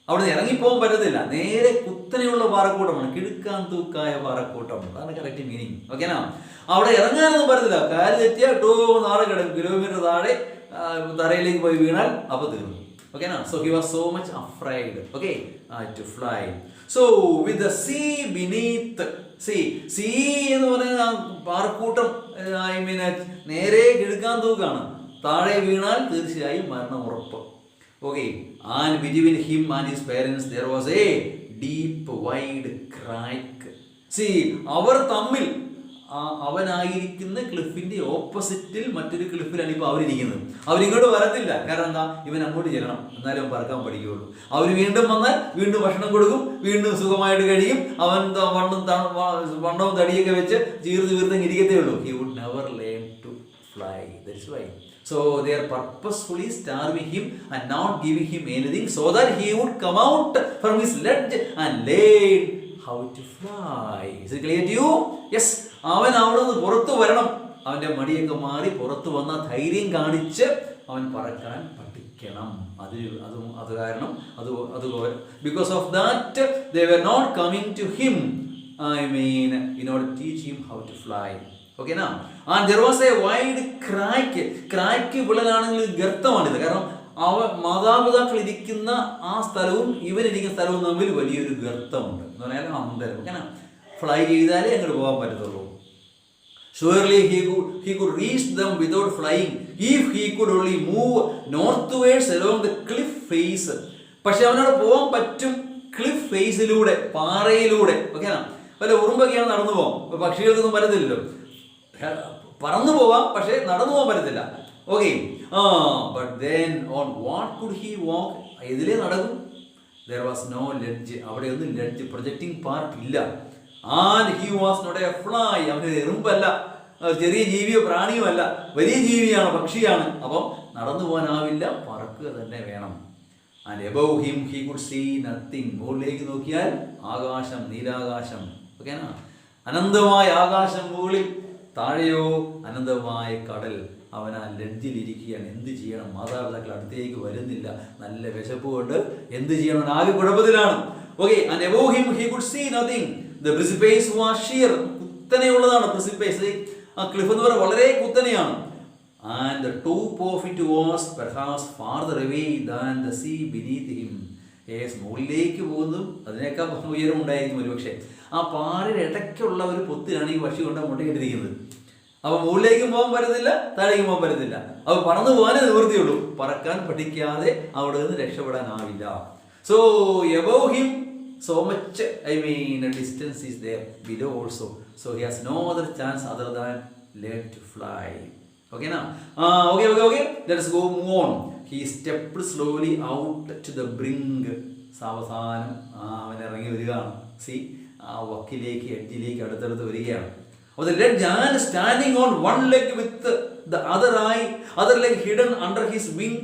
അവിടെ ഇറങ്ങിപ്പോകാൻ പറ്റത്തില്ല, നേരെ കുത്തനെയുള്ള പാറക്കൂട്ടമാണ്, കിടുക്കാൻ തൂക്കായ പാറക്കൂട്ടം. അതാണ് കറക്റ്റ് മീനിങ്. ഓക്കെനാ? അവിടെ ഇറങ്ങാനൊന്നും പറ്റത്തില്ല, കാല് തെറ്റിയാൽ നാളെ കിടക്കും, കിലോമീറ്റർ താഴെ തറയിലേക്ക് പോയി വീണാൽ അപ്പോൾ തീർന്നു. ഓക്കെനാ? So he was so much afraid, okay, to fly. So with the sea beneath, sea എന്ന് പറയുന്ന പാറക്കൂട്ടം, നേരെ കിഴക്കാൻ തൂക്കാണ്, താഴെ വീണാൽ തീർച്ചയായും മരണം ഉറപ്പ്. Okay, and between him and his parents there was a deep wide crack. അവർ തമ്മിൽ, അവനായിരിക്കുന്ന ക്ലിഫിന്റെ ഓപ്പോസിറ്റിൽ മറ്റൊരു ക്ലിഫിലാണ് ഇപ്പോൾ അവരിയ്ക്കുന്നത്. അവരിങ്ങോട്ട് വരത്തില്ല, കാരണം എന്താ, ഇവൻ അങ്ങോട്ട് ചെല്ലണം, എന്നാലും പറക്കാൻ പഠിക്കുകയുള്ളൂ. അവർ വീണ്ടും വന്നാൽ വീണ്ടും ഭക്ഷണം കൊടുക്കും, വീണ്ടും സുഖമായിട്ട് കഴിയും. അവൻ വണ്ണവും തടിയൊക്കെ വെച്ച് ചീർത്ത് ഇരിക്കത്തേ ഉള്ളൂ. He would never learn to fly. That's why. So they are purposefully starving him and not giving him anything so that he would come out from his ledge and learn how to fly. Is it clear to you? Yes. അവൻ അവിടെ നിന്ന് പുറത്തു വരണം, അവൻ്റെ മടിയൊക്കെ മാറി പുറത്തു വന്ന ധൈര്യം കാണിച്ച് അവൻ പറക്കാൻ പഠിക്കണം. അത് കാരണം because of that they were not coming to him, in order to teach him how to fly. Okay, now and there was a wide crack വിളലാണെങ്കിൽ ഗർത്തമാണിത്. കാരണം മാതാപിതാക്കൾ ഇരിക്കുന്ന ആ സ്ഥലവും ഇവരിരിക്കുന്ന സ്ഥലവും തമ്മിൽ വലിയൊരു ഗർത്തമുണ്ട് എന്ന് പറഞ്ഞാൽ അന്തരം. കാരണം ഫ്ലൈ ചെയ്താലേ അങ്ങോട്ട് പോകാൻ പറ്റത്തുള്ളൂ. Surely he could reach them without flying if he could only move northwards along the cliff face. പക്ഷെ അവനോട് പോകാൻ പറ്റും ക്ലിഫ് ഫേസിലൂടെ, പാറയിലൂടെ. ഓക്കെയാ? വല്ല ഉറുമ്പൊക്കെയാണ് നടന്നു പോകാം, പക്ഷികൾക്കൊന്നും പറ്റത്തില്ലല്ലോ. പറന്നു പോവാം, പക്ഷെ നടന്നു പോകാൻ പറ്റത്തില്ല. Okay, but then on what could he വാക്ക്? ഇതിലേ നടക്കും. There was no ledge. അവിടെ ഒന്നും ലെഡ്ജ്, പ്രൊജക്റ്റിംഗ് പാർട്ട് ഇല്ല. And he was not a fly. അവന് എറുമ്പല്ല, ചെറിയ ജീവിയോ പ്രാണിയോ അല്ല, വലിയ ജീവിയാണ്, പക്ഷിയാണ്. അപ്പം നടന്നു പോകാനാവില്ല, പറക്കുക തന്നെ വേണം. And above him he could see nothing. മുകളിലേക്ക് നോക്കിയാൽ ആകാശം, നീലാകാശം. ഓക്കെയാ? അനന്തമായ ആകാശം മുകളിൽ, താഴെയോ അനന്തമായ കടൽ. അവൻ ആ ലഡ്ജിൽ ഇരിക്കുകയാണ്. എന്ത് ചെയ്യണം? മാതാപിതാക്കൾ അടുത്തേക്ക് വരുന്നില്ല. നല്ല വിശപ്പ് കൊണ്ട് എന്ത് ചെയ്യണം? ആകെ കുഴപ്പത്തിലാണ്. Okay, and above him he could see nothing. The precipice was sheer. കുത്തനെയുള്ളതാണ് precipice. ആ ക്ലിഫ് എന്ന് പറയുന്നത് വളരെ കുത്തനെയാണ്. And the top of it was perhaps farther away than the sea beneath him. മുകളിലേക്ക് പോകുന്നതും അതിനേക്കാൾ ഉയരം ഉണ്ടായിരിക്കും ഒരുപക്ഷെ. ആ പാറയുടെ ഇടയ്ക്കുള്ള ഒരു പൊത്തിലാണ് ഈ പക്ഷി കൊണ്ട് മുട്ടയിട്ടിരിക്കുന്നത്. അപ്പൊ മുകളിലേക്കും പോകാൻ പറ്റത്തില്ല, താഴേക്കും പോകാൻ പറ്റത്തില്ല. അപ്പൊ പറന്നു പോകാനേ നിവൃത്തിയുള്ളൂ. പറക്കാൻ പഠിക്കാതെ അവിടെ നിന്ന് രക്ഷപ്പെടാനാവില്ല. So above him so much, distance is there below also. So he has no other chance other than learn to fly. Okay now? Okay. Let us go move on. He stepped slowly out to the brink. സാവധാനം അവൻ ഇറങ്ങി വരികയാണ്. C ആ വക്കിലേക്ക്, എഡ്ജിലേക്ക് അടുത്തടുത്ത് വരികയാണ്. അപ്പോൾ the ledge and standing on one leg with the other leg hidden under his wing.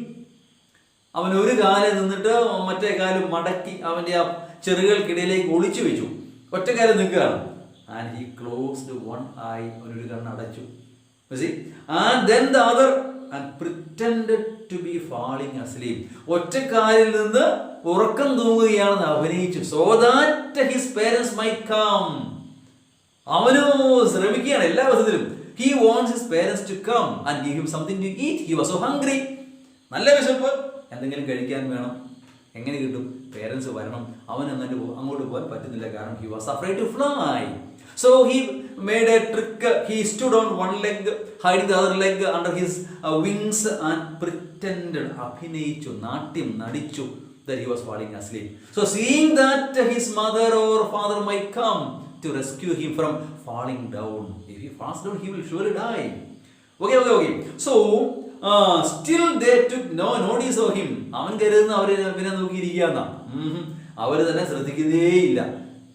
അവൻ ഒരു കാലിൽ നിന്നിട്ട് മറ്റേ കാല് മടക്കി അവൻ്റെ ആ ചെറുകൾക്കിടയിലേക്ക് ഒളിച്ചു വെച്ചു. ഒറ്റക്കാലം നിൽക്കുകയാണ്. And he closed one I. അവനൊരു കണ്ണ് അടച്ചു. And then the other and pretended to be falling asleep. ഒറ്റക്കാലിൽ നിന്ന് ഉറക്കം തൂങ്ങുകയാണെന്ന് അഭിനയിച്ചു. So that his parents might come. അവനോ ശ്രമിക്കുകയാണ് എല്ലാ വിധത്തിലും. He wants his parents to come and give him something to eat. He was so hungry. നല്ല വിശപ്പ്, എന്തെങ്കിലും കഴിക്കാൻ വേണം. എങ്ങനെ കിട്ടും? പേരൻസ് വരണം. അവൻ അങ്ങോട്ട് പോകാൻ പറ്റുന്നില്ല, കാരണം he was afraid to fly. So he made a trick. He stood on one leg, hiding the other leg under his wings and pretended, അഭിനയിച്ചു, നാട്യം നടിച്ചു, that he was falling asleep. So seeing that his mother or father might come to rescue him from falling down. If he falls down, he will surely die. Okay. So still they took no notice of him. അവൻ കരുതുന്ന അവരെ പിന്നെ നോക്കിയിരിക്കുകയെന്നാ. അവർ തന്നെ ശ്രദ്ധിക്കുന്നേയില്ല.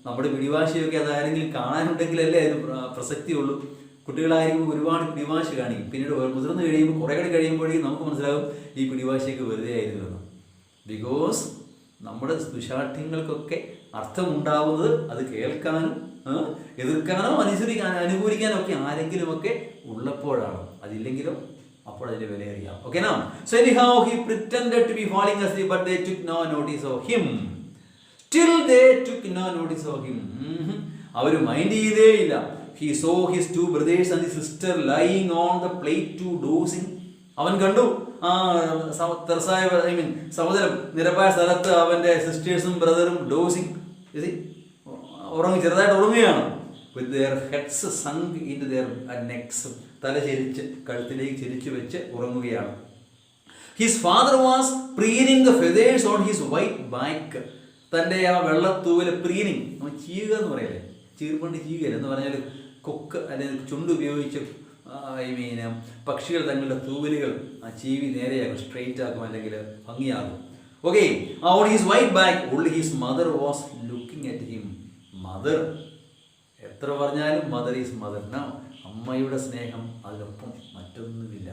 നമ്മുടെ പിടിവാശിയൊക്കെ അതാരെങ്കിലും കാണാനുണ്ടെങ്കിലല്ലേ അതിന് പ്രസക്തിയുള്ളൂ. കുട്ടികളായിരിക്കും ഒരുപാട് പിടിവാശി കാണിക്കും. പിന്നീട് മുതിർന്ന് കഴിയുമ്പോൾ കുറേ കൂടി കഴിയുമ്പോഴേക്കും നമുക്ക് മനസ്സിലാകും ഈ പിടിവാശിയൊക്കെ വെറുതെ ആയിരുന്നു എന്ന്. ബിക്കോസ് നമ്മുടെ ദുശാഠ്യങ്ങൾക്കൊക്കെ അർത്ഥമുണ്ടാവുന്നത് അത് കേൾക്കാനും എതിർക്കാനോ അനുകൂലിക്കാനോ ഒക്കെ ആരെങ്കിലുമൊക്കെ ഉള്ളപ്പോഴാണ്. അതില്ലെങ്കിലോ അപ്പോൾ അതിന്റെ വില അറിയാം. Okay now? So anyhow he pretended to be falling asleep, but they took no notice of him. Still they took no notice of him. അവർ മൈൻഡ് ചെയ്തേയില്ല. He saw his two brothers and his sister lying on the plate to dozing. അവൻ കണ്ടു സമുദ്രം നിരപ്പായ സ്ഥലത്ത് അവന്റെ സിസ്റ്റേഴ്സും ബ്രദറും dosing ചെറുതായിട്ട് ഉറങ്ങുകയാണ്. With their heads sunk into their necks. തല ചെരിച്ച് കഴുത്തിലേക്ക് ചെരിച്ചു വെച്ച് ഉറങ്ങുകയാണ്. His father was preening the feathers on his white back. തൻ്റെ ആ വെള്ളത്തൂവല് പ്രീനിങ്, ചീക എന്ന് പറയല്ലേ, ചീർപ്പണ്ട് ചീകല എന്ന് പറഞ്ഞാൽ കൊക്ക് അല്ലെങ്കിൽ ചുണ്ട് ഉപയോഗിച്ച് പക്ഷികൾ തങ്ങളുടെ തൂവലുകൾ ആ ചീവി നേരെയാക്കും, സ്ട്രെയിറ്റ് ആക്കും, അല്ലെങ്കിൽ ഭംഗിയാകും. Okay, on his white back only his mother was looking at him. Mother എത്ര പറഞ്ഞാലും മദർ ഈസ് മദർ. അമ്മയുടെ സ്നേഹം അതിനൊപ്പം മറ്റൊന്നുമില്ല.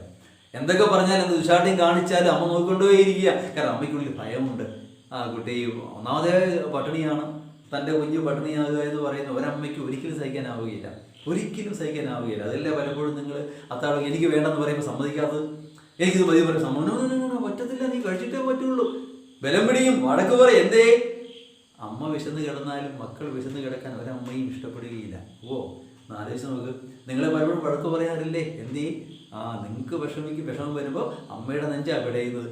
എന്തൊക്കെ പറഞ്ഞാലും എന്ത് ദുശാഠ്യം കാണിച്ചാലും അമ്മ നോക്കിക്കൊണ്ടുപോയിരിക്കുക. കാരണം അമ്മയ്ക്കുള്ളിൽ ഭയമുണ്ട്. ആ കുട്ടി ഒന്നാമതേ പട്ടിണിയാണ്, തൻ്റെ കുഞ്ഞ് പട്ടിണിയാകുക എന്ന് പറയുന്ന ഒരമ്മയ്ക്ക് ഒരിക്കലും സഹിക്കാനാവുകയില്ല. അതല്ലേ പലപ്പോഴും നിങ്ങൾ അത്താഴം എനിക്ക് വേണ്ടെന്ന് പറയുമ്പോൾ സമ്മതിക്കാത്തത്. എനിക്കിത് മതി പറയും, സമ്മതം പറ്റത്തില്ല, നീ കഴിച്ചിട്ടേ പറ്റുള്ളൂ. ബലം പിടിയും, വടക്ക് പറയും. എന്തേ? അമ്മ വിശന്ന് കിടന്നാലും മക്കൾ വിശന്ന് കിടക്കാൻ ഒരമ്മയും ഇഷ്ടപ്പെടുകയില്ല. ആലോചിച്ച് നോക്ക്. നിങ്ങളെ പലപ്പോഴും വഴക്ക് പറയാറില്ലേ? എന്തേ? നിങ്ങൾക്ക് വിഷമം വരുമ്പോൾ അമ്മയുടെ നെഞ്ചാ പിടയുന്നത്.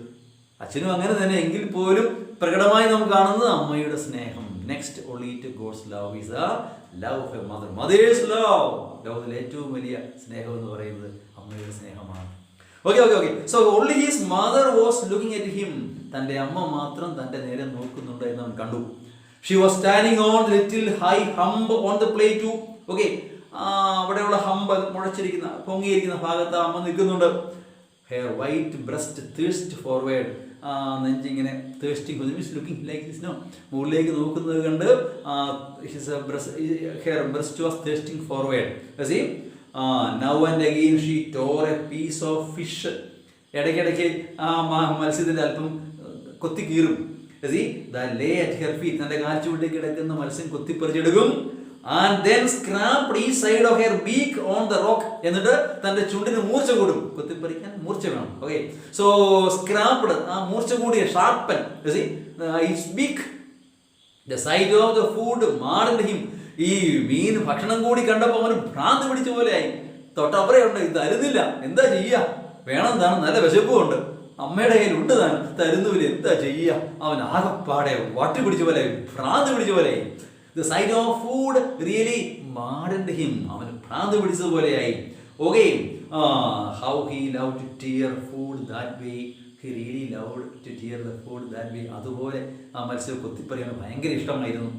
അച്ഛനും അങ്ങനെ തന്നെ. എങ്കിൽ പോലും പ്രകടമായി നമുക്ക് കാണുന്നത് അമ്മയുടെ സ്നേഹം. Next only to God's love is the love of a mother. Mother's love. ലോകത്തിലെ ഏറ്റവും വലിയ സ്നേഹം എന്ന് പറയുന്നത് അമ്മയുടെ സ്നേഹമാണ്. Okay. So only his mother was looking at him. തൻ്റെ അമ്മ മാത്രം തൻ്റെ നേരെ നോക്കുന്നുണ്ട് എന്ന് അവൻ കണ്ടു. She was standing on the little high hump on the plate too. Okay, അവിടെയുള്ള ഹമ്പ് മുഴച്ചിരിക്കുന്ന പൊങ്ങിയിരിക്കുന്ന ഭാഗത്ത് അമ്മ നിൽക്കുന്നുണ്ട്. Her white breast thirst forward. നെഞ്ചിങ്ങനെ thirsting, looking like this. No, മുകളിലേക്ക് നോക്കുന്നത് കണ്ട് her breast was thirsting forward. See, now and again she tore a piece of fish. ഇടയ്ക്കിടയ്ക്ക് ആ മത്സ്യത്തിൻ്റെ അല്പം കൊത്തി കീറും. See, that lay at her feet. തന്റെ കാൽച്ചുവട്ടിൽ കിടക്കുന്ന മത്സ്യം കുത്തിപ്പറിച്ചെടുക്കും. And then scraped each side of her beak on the rock. എന്നിട്ട് തന്റെ ചുണ്ടിന് മൂർച്ച കൂടും. കുത്തിപ്പറിക്കാൻ മൂർച്ച വേണം. Okay. So scraped, ആ മൂർച്ച കൂടിയ sharpen. You see, his beak. The sight of the food maddened him. ഈ മീൻ ഭക്ഷണം കൂടി കണ്ടപ്പോൾ അവന് ഭ്രാന്ത് പിടിച്ച പോലെയായി. തൊട്ടപ്പുറയുണ്ട്, ഇത് തരുന്നില്ല, എന്താ ചെയ്യാ, വേണം താൻ, നല്ല വിശപ്പുണ്ട്, അമ്മയുടെ കയ്യിൽ ഉണ്ട് താൻ, തരുന്നുമില്ല, എന്താ ചെയ്യാ. അവൻ ആകെപ്പാടെ വട്ടി പിടിച്ച പോലെ, ഭ്രാന്ത് പിടിച്ച പോലെ. The sight of food really maddened him. അവന് ഭ്രാന്ത് പിടിച്ചതുപോലെയായി. Okay, how he loved to tear food that way. He really loved to tear the food that way. അതുപോലെ ആ മത്സ്യം കൊത്തിപ്പറിയാൻ ഭയങ്കര ഇഷ്ടമായിരുന്നു.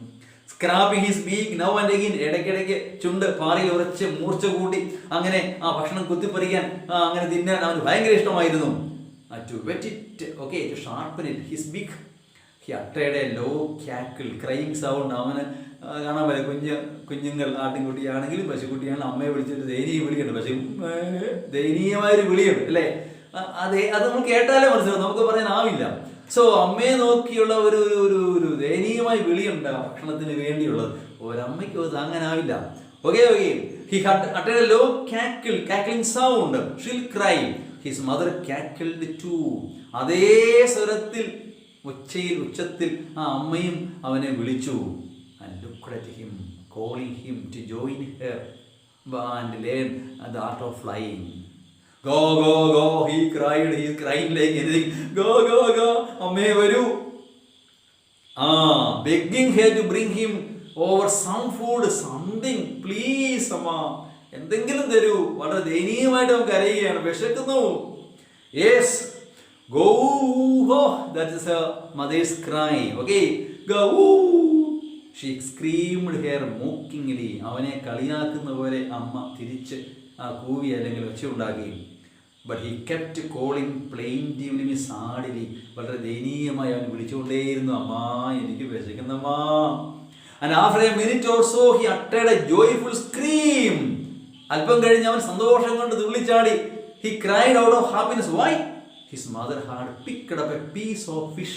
Scrapping his beak now and again, ഇടയ്ക്കിടയ്ക്ക് ചുണ്ട് പാറിയിൽ ഉറച്ച് മൂർച്ച കൂട്ടി അങ്ങനെ ആ ഭക്ഷണം കുത്തിപ്പറിക്കാൻ, അങ്ങനെ തിന്നാൻ അവന് ഭയങ്കര ഇഷ്ടമായിരുന്നു. To wet it, okay, to sharpen it, his beak. He uttered a low cackle, crying sound. അവന് കാണാൻ പറ്റില്ല, കുഞ്ഞുങ്ങൾ ആട്ടിൻകുട്ടിയാണെങ്കിലും പശുക്കുട്ടിയാണെങ്കിലും അമ്മയെ വിളിച്ചിട്ട് ദയനീയ വിളിയുണ്ട്, പക്ഷേ ദയനീയമായൊരു വിളിയുണ്ട് അല്ലേ. അതെ, അത് നമ്മൾ കേട്ടാലേ മനസ്സിലാവും, നമുക്ക് പറയാനാവില്ല. സോ അമ്മയെ നോക്കിയുള്ള ഒരു ഒരു ഒരു ദയനീയമായ വിളിയുണ്ട് ഭക്ഷണത്തിന് വേണ്ടിയുള്ളത്. ഒരമ്മയ്ക്ക് അത് താങ്ങാനാവില്ല. Okay okay. He uttered a low cackling sound, shrill cry. His mother cackled too. അതേ സ്വരത്തിൽ, ഉച്ചത്തിൽ ആ അമ്മയും അവനെ വിളിച്ചു. And looked at him, calling him to join her and learn the art of flying. Go, go, go, he cried, he is crying like anything. Go, go, go, അമ്മേ വരൂ. Begging her to bring him over some food, something, please അമ്മ, എന്തെങ്കിലും തരൂ. വളരെ ദയനീയമായിട്ട് അവൻ കരയുകയാണ്, വിശക്കുന്നു. Yes, go, that is her mother's cry. Okay, go. She screamed her mockingly. അവനെ കളിയാക്കുന്ന പോലെ അമ്മ തിരിച്ച് കൂവി അല്ലെങ്കിൽ ഒച്ച ഉണ്ടാക്കി. But he kept calling plaintively, sadly. വളരെ ദയനീയമായി അവൻ വിളിച്ചുകൊണ്ടേയിരുന്നു, അമ്മാ എനിക്ക് വിശക്കുന്നമ്മാ. And after a minute or so he uttered a joyful scream. അല്പം കഴിഞ്ഞ് അവൻ സന്തോഷം കൊണ്ട് തുള്ളിച്ചാടി. He cried out of happiness. Why? His mother had picked up a piece of fish.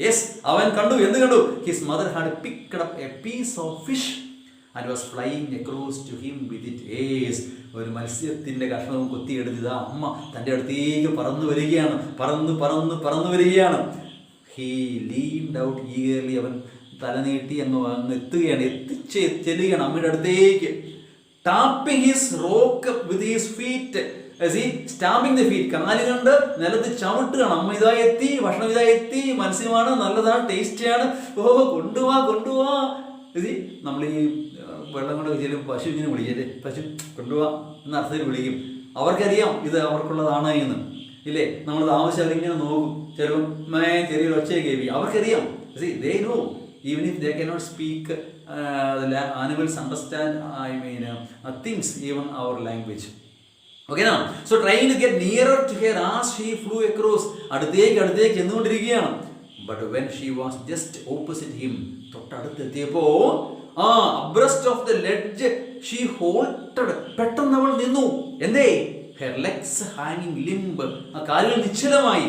Yes, അവൻ കണ്ടു, എന്ത് കണ്ടു? His mother had picked up a piece of fish and was flying across to him with it. Yes, ഒരു മത്സ്യത്തിന്റെ കഷ്ണവും കൊത്തിയെടുത്തത് അമ്മ തൻ്റെ അടുത്തേക്ക് പറന്നു വരികയാണ്, പറന്നു വരികയാണ്. He leaned out eagerly. അവൻ തലനീട്ടി അങ്ങ് എത്തുകയാണ്, ചെല്ലുകയാണ് അമ്മയുടെ അടുത്തേക്ക്. Tapping his rock with his feet. Stamping the feet, കാലുകൊണ്ട് നിലത്ത് ചവിട്ടുകയാണ്. അമ്മ ഇതാ എത്തി, ഭക്ഷണം ഇതാ എത്തി, മത്സ്യമാണ്, നല്ലതാണ്, ടേസ്റ്റിയാണ്, ഓ കൊണ്ടുപോവാ. നമ്മൾ ഈ വെള്ളം കൊണ്ട് ചില പശു ഇങ്ങനെ വിളിക്കല്ലേ, പശു കൊണ്ടുപോവാ എന്ന അർത്ഥത്തിൽ വിളിക്കും. അവർക്കറിയാം ഇത് അവർക്കുള്ളതാണ് എന്ന്, ഇല്ലേ. നമ്മളത് ആവശ്യം ഇങ്ങനെ നോക്കും, ചിലപ്പം ചെറിയൊരു ഒച്ചയെ കേൾവി, അവർക്കറിയാം. They know, even if they cannot speak, the animals understand, things, even our language. Okay now, so trying to get nearer to her as she flew across, അടുത്തേക്ക് ചെന്നുകൊണ്ടിരിക്കുകയാണ്. But when she was just opposite him, തൊട്ടടുത്തെത്തിയപ്പോ abreast of the ledge she halted. പെട്ടെന്ന് അവൾ നിന്നു. എന്തേ? Her legs hanging limp, ആ കാലുകൾ നിശ്ചലമായി.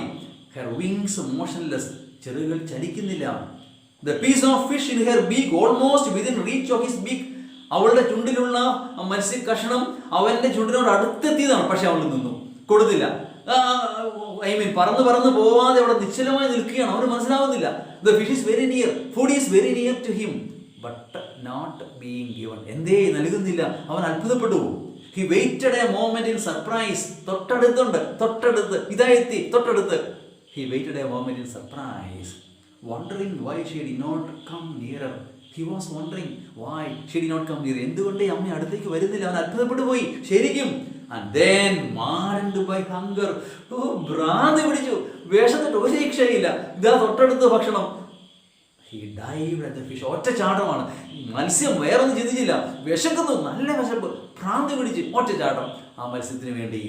Her wings motionless, ചിറകുകൾ ചലിക്കുന്നില്ല. The piece of fish in her beak almost within reach of his beak. അവളുടെ ചുണ്ടിലുള്ള മത്സ്യ കഷണം അവന്റെ ചുണ്ടിനോട് അടുത്തെത്തിയതാണ്, പക്ഷെ അവൾ നിന്നു, കൊടുത്തില്ല. പറന്ന് പോവാതെ അവിടെ നിശ്ചലമായി നിൽക്കുകയാണ്. അവന് മനസ്സിലാവുന്നില്ല. The fish is very near, food is very near to him, but not being given. എന്തേ നൽകുന്നില്ല? അവൻ അത്ഭുതപ്പെട്ടു. He waited a moment in surprise. തൊട്ടടുത്ത് ഇതാ എത്തി, തൊട്ടടുത്ത്. He waited a moment in surprise, wondering why she did not come nearer. He was wondering why she did not come near. എന്തുകൊണ്ട് അമ്മ അടുത്തേക്ക് വരുന്നില്ല? അവൻ അത്ഭുതപ്പെട്ടു പോയി ശരിക്കും. And then maddened by hunger, ഭ്രാന്ത് പിടിച്ചു, വിശന്നിട്ട് ഒരു രക്ഷയില്ല, ഇതാ തൊട്ടടുത്ത ഭക്ഷണം. He dived at the fish. ഒറ്റ ചാട്ടമാണ്. മത്സ്യം വേറൊന്നും ചിന്തിച്ചില്ല, വിശക്കുന്നു, നല്ല വിശപ്പ്, ഭ്രാന്ത് പിടിച്ച് ഒറ്റ ചാട്ടം ആ മത്സ്യത്തിന് വേണ്ടി.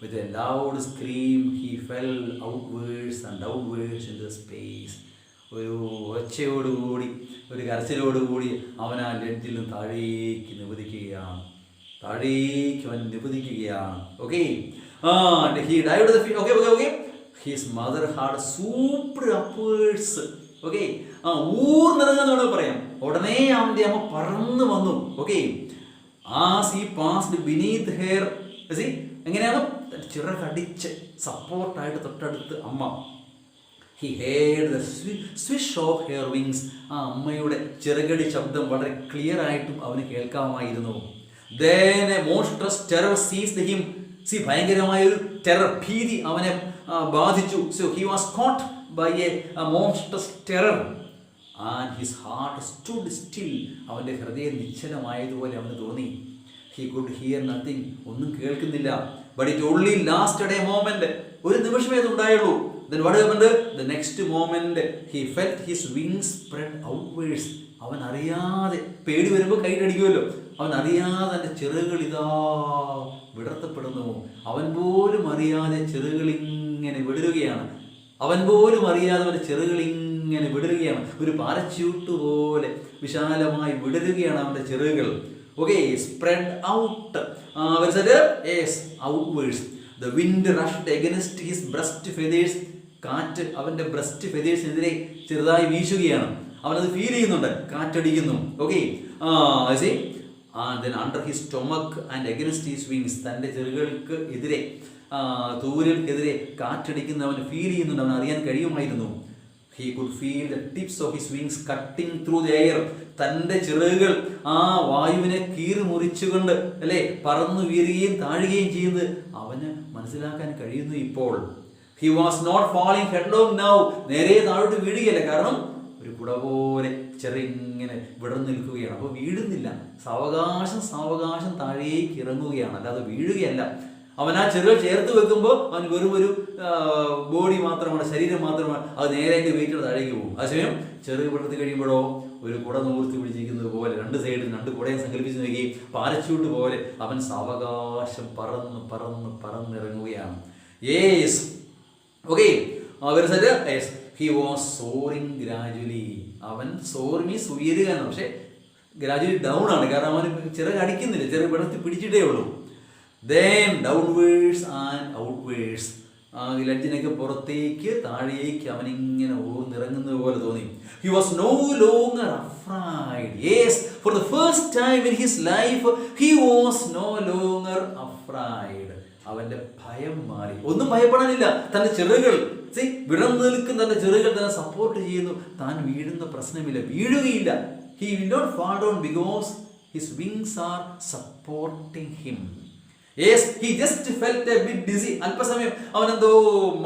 With a loud scream he fell outwards and downwards into space. ഒരു ഒച്ചയോടുകൂടി, ഒരു കരച്ചിലോടുകൂടി അവൻ ആ ലെഡ്ജിൽ നിന്ന് താഴേക്ക് നിപതിക്കുകയാണ്. Okay. He dived the fish. Okay. His mother had swooped upwards okay, ഊർന്നിറങ്ങുന്നോട് പറയാം. ഉടനെ അവന്റെ അമ്മ പറന്നു വന്നു. Okay, as he passed beneath her, എങ്ങനെയാണ് ചിറകടിച്ച് സപ്പോർട്ടായിട്ട് തൊട്ടടുത്ത് അമ്മ. He heard the swish of her wings. ആ അമ്മയുടെ ചിറകടി ശബ്ദം വളരെ ക്ലിയർ ആയിട്ടും അവന് കേൾക്കാമായിരുന്നു. Then a monstrous terror seized him. ഭയങ്കരമായ ഒരു ടെറർ, ഭീതി അവനെ ബാധിച്ചു. So he was caught by a monstrous terror and his heart stood still. അവന്റെ ഹൃദയം നിശ്ചലമായതുപോലെ അവന് തോന്നി. He could hear nothing. ഒന്നും കേൾക്കുന്നില്ല. But it only lasted a moment. ഒരു നിമിഷമേ അത് ഉണ്ടായുള്ളൂ. Then what happened? The next moment he felt his wings spread outwards. അവൻ അറിയാതെ, പേടി വരുമ്പോൾ കൈയിലടിക്കുമല്ലോ, അവൻ അറിയാതെ എൻ്റെ ചിറകുകൾ ഇതാ വിടർത്തപ്പെടുന്നു. അവൻ പോലും അറിയാതെ ചിറകുകൾ ഇങ്ങനെ വിടരുകയാണ്. അവൻ പോലും അറിയാതെ അവൻ്റെ ചിറകുകൾ ഇങ്ങനെ വിടരുകയാണ്. ഒരു പാരച്യൂട്ട് പോലെ വിശാലമായി വിടരുകയാണ് അവൻ്റെ ചിറകുകൾ. Okay, spread out, outwards. The wind rushed against his breast feathers. കാറ്റ് അവൻ്റെ ബ്രസ്റ്റ് ഫെതേഴ്സിനെതിരെ ചെറുതായി വീശുകയാണ്. അവനത് ഫീൽ ചെയ്യുന്നുണ്ട്, കാറ്റടിക്കുന്നു. Okay, then under his stomach and against his wings. തൻ്റെ ചെറുകൾക്ക് എതിരെ, തൂവലുകൾക്കെതിരെ കാറ്റടിക്കുന്ന അവന് ഫീൽ ചെയ്യുന്നുണ്ട്, അവൻ അറിയാൻ കഴിയുമായിരുന്നു. He could feel the tips of his wings cutting through the air. തൻ്റെ ചിറകുകൾ ആ വായുവിനെ കീറി മുറിച്ചുകൊണ്ട് അല്ലേ പറന്നു വീഴുകയും താഴുകയും ചെയ്യുന്നത് അവന് മനസ്സിലാക്കാൻ കഴിയുന്നു ഇപ്പോൾ. He was not falling headlong now. നേരെ താഴോട്ട് വീഴുകയല്ല, കാരണം ഒരു കുട പോലെ ചെറിങ്ങനെ വിടർന്നു നിൽക്കുകയാണ്. അപ്പോൾ വീഴുന്നില്ല, സാവകാശം താഴേക്ക് ഇറങ്ങുകയാണ്, അല്ലാതെ വീഴുകയല്ല. അവൻ ആ ചെറുകൾ ചേർത്ത് വെക്കുമ്പോൾ അവൻ വെറും ഒരു ബോഡി മാത്രമാണ്, ശരീരം മാത്രമാണ്, അത് നേരെ വെയിറ്റ് താഴേക്ക് പോകും. അതേസമയം ചെറുക് വിടർത്തി കഴിയുമ്പോഴോ ഒരു കുട നൂർത്തി പിടിച്ചിരിക്കുന്നത് പോലെ രണ്ട് സൈഡിൽ രണ്ട് കുടയും സങ്കല്പിച്ച് നോക്കി പാരച്യൂട്ട് പോലെ അവൻ സാവകാശം പറന്നിറങ്ങുകയാണ്. Yes, okay, he was soaring gradually. അവൻ soar means ഉയരുക എന്നാണ്, പക്ഷേ ഗ്രാജുവലി ഡൗൺ ആണ്, കാരണം അവന് ചിറക് അടിക്കുന്നില്ല, ചിറക് വിടർത്തി പിടിച്ചിട്ടേ ഉള്ളൂ. Then downwards and outwards. ലജ്ജിനൊക്കെ പുറത്തേക്ക് താഴേക്ക് അവനിങ്ങനെ ഊർന്നിറങ്ങുന്നത് പോലെ തോന്നി. He was no longer afraid. Yes, for the first time in his life he was no longer afraid. അവന്റെ ഭയം മാറി, ഒന്നും ഭയപ്പെടാനില്ല. തന്റെ ചിറകുകൾ വിടർന്നു നിൽക്കുന്ന തന്റെ ചിറകുകൾ തന്നെ സപ്പോർട്ട് ചെയ്യുന്നു. താൻ വീഴുന്ന പ്രശ്നമില്ല, വീഴുകയില്ല. He will not fall down because his wings are supporting him. Yes, he just felt a bit dizzy. അല്പസമയം അവനെന്തോ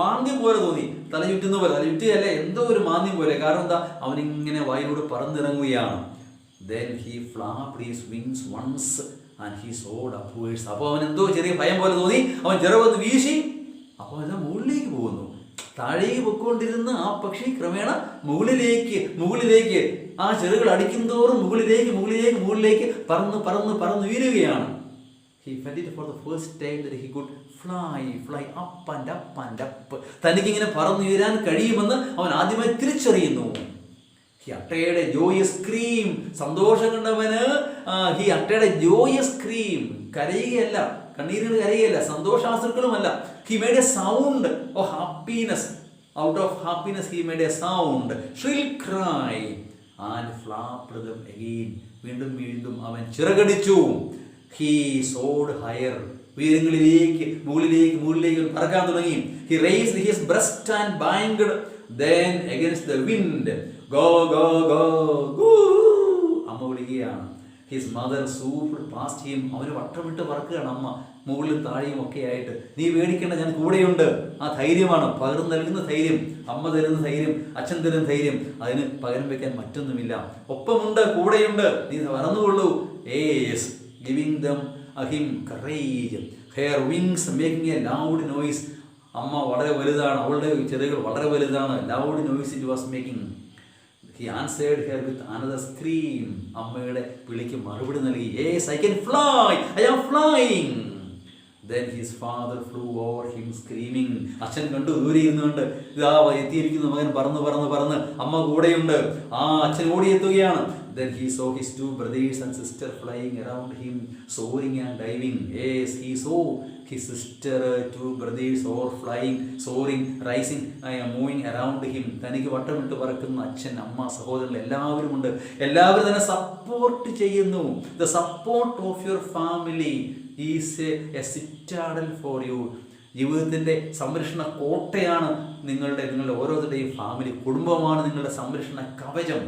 മാന്ദ്യം പോലെ തോന്നി, തല ചുറ്റുന്ന പോലെ, തല ചുറ്റിയല്ലേ, എന്തോ ഒരു മാന്ദ്യം പോലെ. കാരണം എന്താ, അവനിങ്ങനെ വായിലൂടെ പറന്നിറങ്ങുകയാണ്. Then he flapped his wings once and he soared upwards. അപ്പോൾ അവൻ എന്തോ ചെറിയ ഭയം പോലെ തോന്നി, അവൻ ചെറുവന്ന് വീശി, അപ്പോൾ അതാ മുകളിലേക്ക് പോകുന്നു. താഴേക്ക് പൊയ്ക്കൊണ്ടിരുന്ന ആ പക്ഷി ക്രമേണ മുകളിലേക്ക് ആ ചെറുകൾ അടിക്കുന്തോറും മുകളിലേക്ക് പറന്ന് വീഴുകയാണ്. He felt it for the first time that he could fly up and up. തനിക്കിങ്ങനെ പറന്നുയരാൻ കഴിയുമെന്ന് അവൻ ആദ്യമായി തിരിച്ചറിയുന്നു. He uttered a joyous scream. സന്തോഷം കണ്ടവന് he uttered a joyous scream. കരയുകയല്ല, കണ്ണീരുകൾ കരയുകയല്ല, സന്തോഷാശ്രുക്കളുമല്ല. He made a sound of happiness. Out of happiness he made a sound, shrill cry, and flapped them again. വീണ്ടും അവൻ ചിറകടിച്ചു. He soared higher. ഉയരങ്ങളിലേക്ക് മുകളിലേക്ക് പറക്കാൻ തുടങ്ങി. He raised his breast and banged then against the wind. Go, അമ്മ വിളിക്കുകയാണ്. His mother swooped past him. അവന് വട്ടമിട്ട് പറക്കുകയാണ് അമ്മ, മുകളിലും താഴെയും ഒക്കെ ആയിട്ട്. നീ പേടിക്കേണ്ട, ഞാൻ കൂടെയുണ്ട്. ആ ധൈര്യമാണ് പകർന്നു നൽകുന്ന ധൈര്യം, അമ്മ തരുന്ന ധൈര്യം, അച്ഛൻ തരുന്ന ധൈര്യം. അതിന് പകരം വെക്കാൻ മറ്റൊന്നുമില്ല. ഒപ്പമുണ്ട്, കൂടെയുണ്ട്, നീ മറന്നുകൊള്ളൂ. Yes, giving him courage. Her wings making a loud noise. അമ്മ വളരെ വലുതാണ്, അവളുടെ ചെറുകൾ വളരെ വലുതാണ്. Loud noise it was making. He answered her with another scream. അമ്മയുടെ വിളിക്ക് മറുപടി നൽകി. Yes, I can fly. I am flying. Then his father flew over him screaming. അച്ഛൻ കണ്ടു, ദൂരെ ഇരുന്നുകൊണ്ട് ഇതാ എത്തിയിരിക്കുന്ന മകൻ പറന്ന്. അമ്മ കൂടെയുണ്ട്. ആ അച്ഛൻ ഓടിയെത്തുകയാണ്. Then he saw his two brothers and sister flying around him, soaring and diving. Yes, he saw his sister, two brothers all flying, soaring, rising, moving around him. തനിക്ക് വട്ടമിട്ട് പറക്കുന്ന അച്ഛൻ, അമ്മ, സഹോദരൻ എല്ലാവരും ഉണ്ട്. എല്ലാവരും തന്നെ സപ്പോർട്ട് ചെയ്യുന്നു. The support of your family is A citadel for you. ജീവിതത്തിൻ്റെ സംരക്ഷണ കോട്ടയാണ് നിങ്ങളുടെ ഓരോരുത്തരുടെയും ഫാമിലി. കുടുംബമാണ് നിങ്ങളുടെ സംരക്ഷണ കവചം.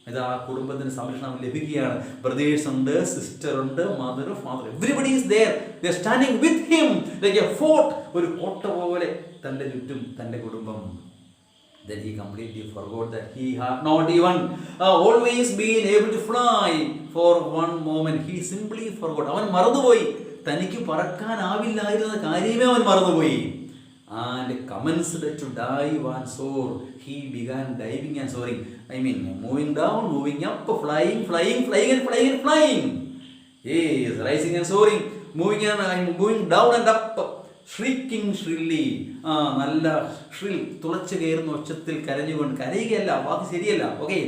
ഇത് ആ കുടുംബത്തിന് സംരക്ഷണം ലഭിക്കുകയാണ്. ബ്രദേഴ്സ് ഉണ്ട്, സിസ്റ്റർ ഉണ്ട്, mother, father, everybody is there. They are standing with him like A fort. ഒരു കോട്ട പോലെ തൻ്റെ ചുറ്റും തൻ്റെ കുടുംബം. Then he completely forgot that he had not even always been able to fly for one moment. He simply forgot. അവൻ മറന്നുപോയി, തനിക്ക് പറക്കാനാവില്ലായിരുന്ന കാര്യമേ അവൻ മറന്നുപോയി. And commenced to dive and soar. He began diving and soaring. I mean, moving down, moving up, flying and flying. Yes, rising and soaring, moving down and up, shrieking shrilly. നല്ല shrill, തുളച്ചു കയറുന്ന ഒച്ചത്തിൽ കരഞ്ഞുകൊണ്ട്, കരയുകയല്ല, വാക്ക് ശരിയല്ല. Okay,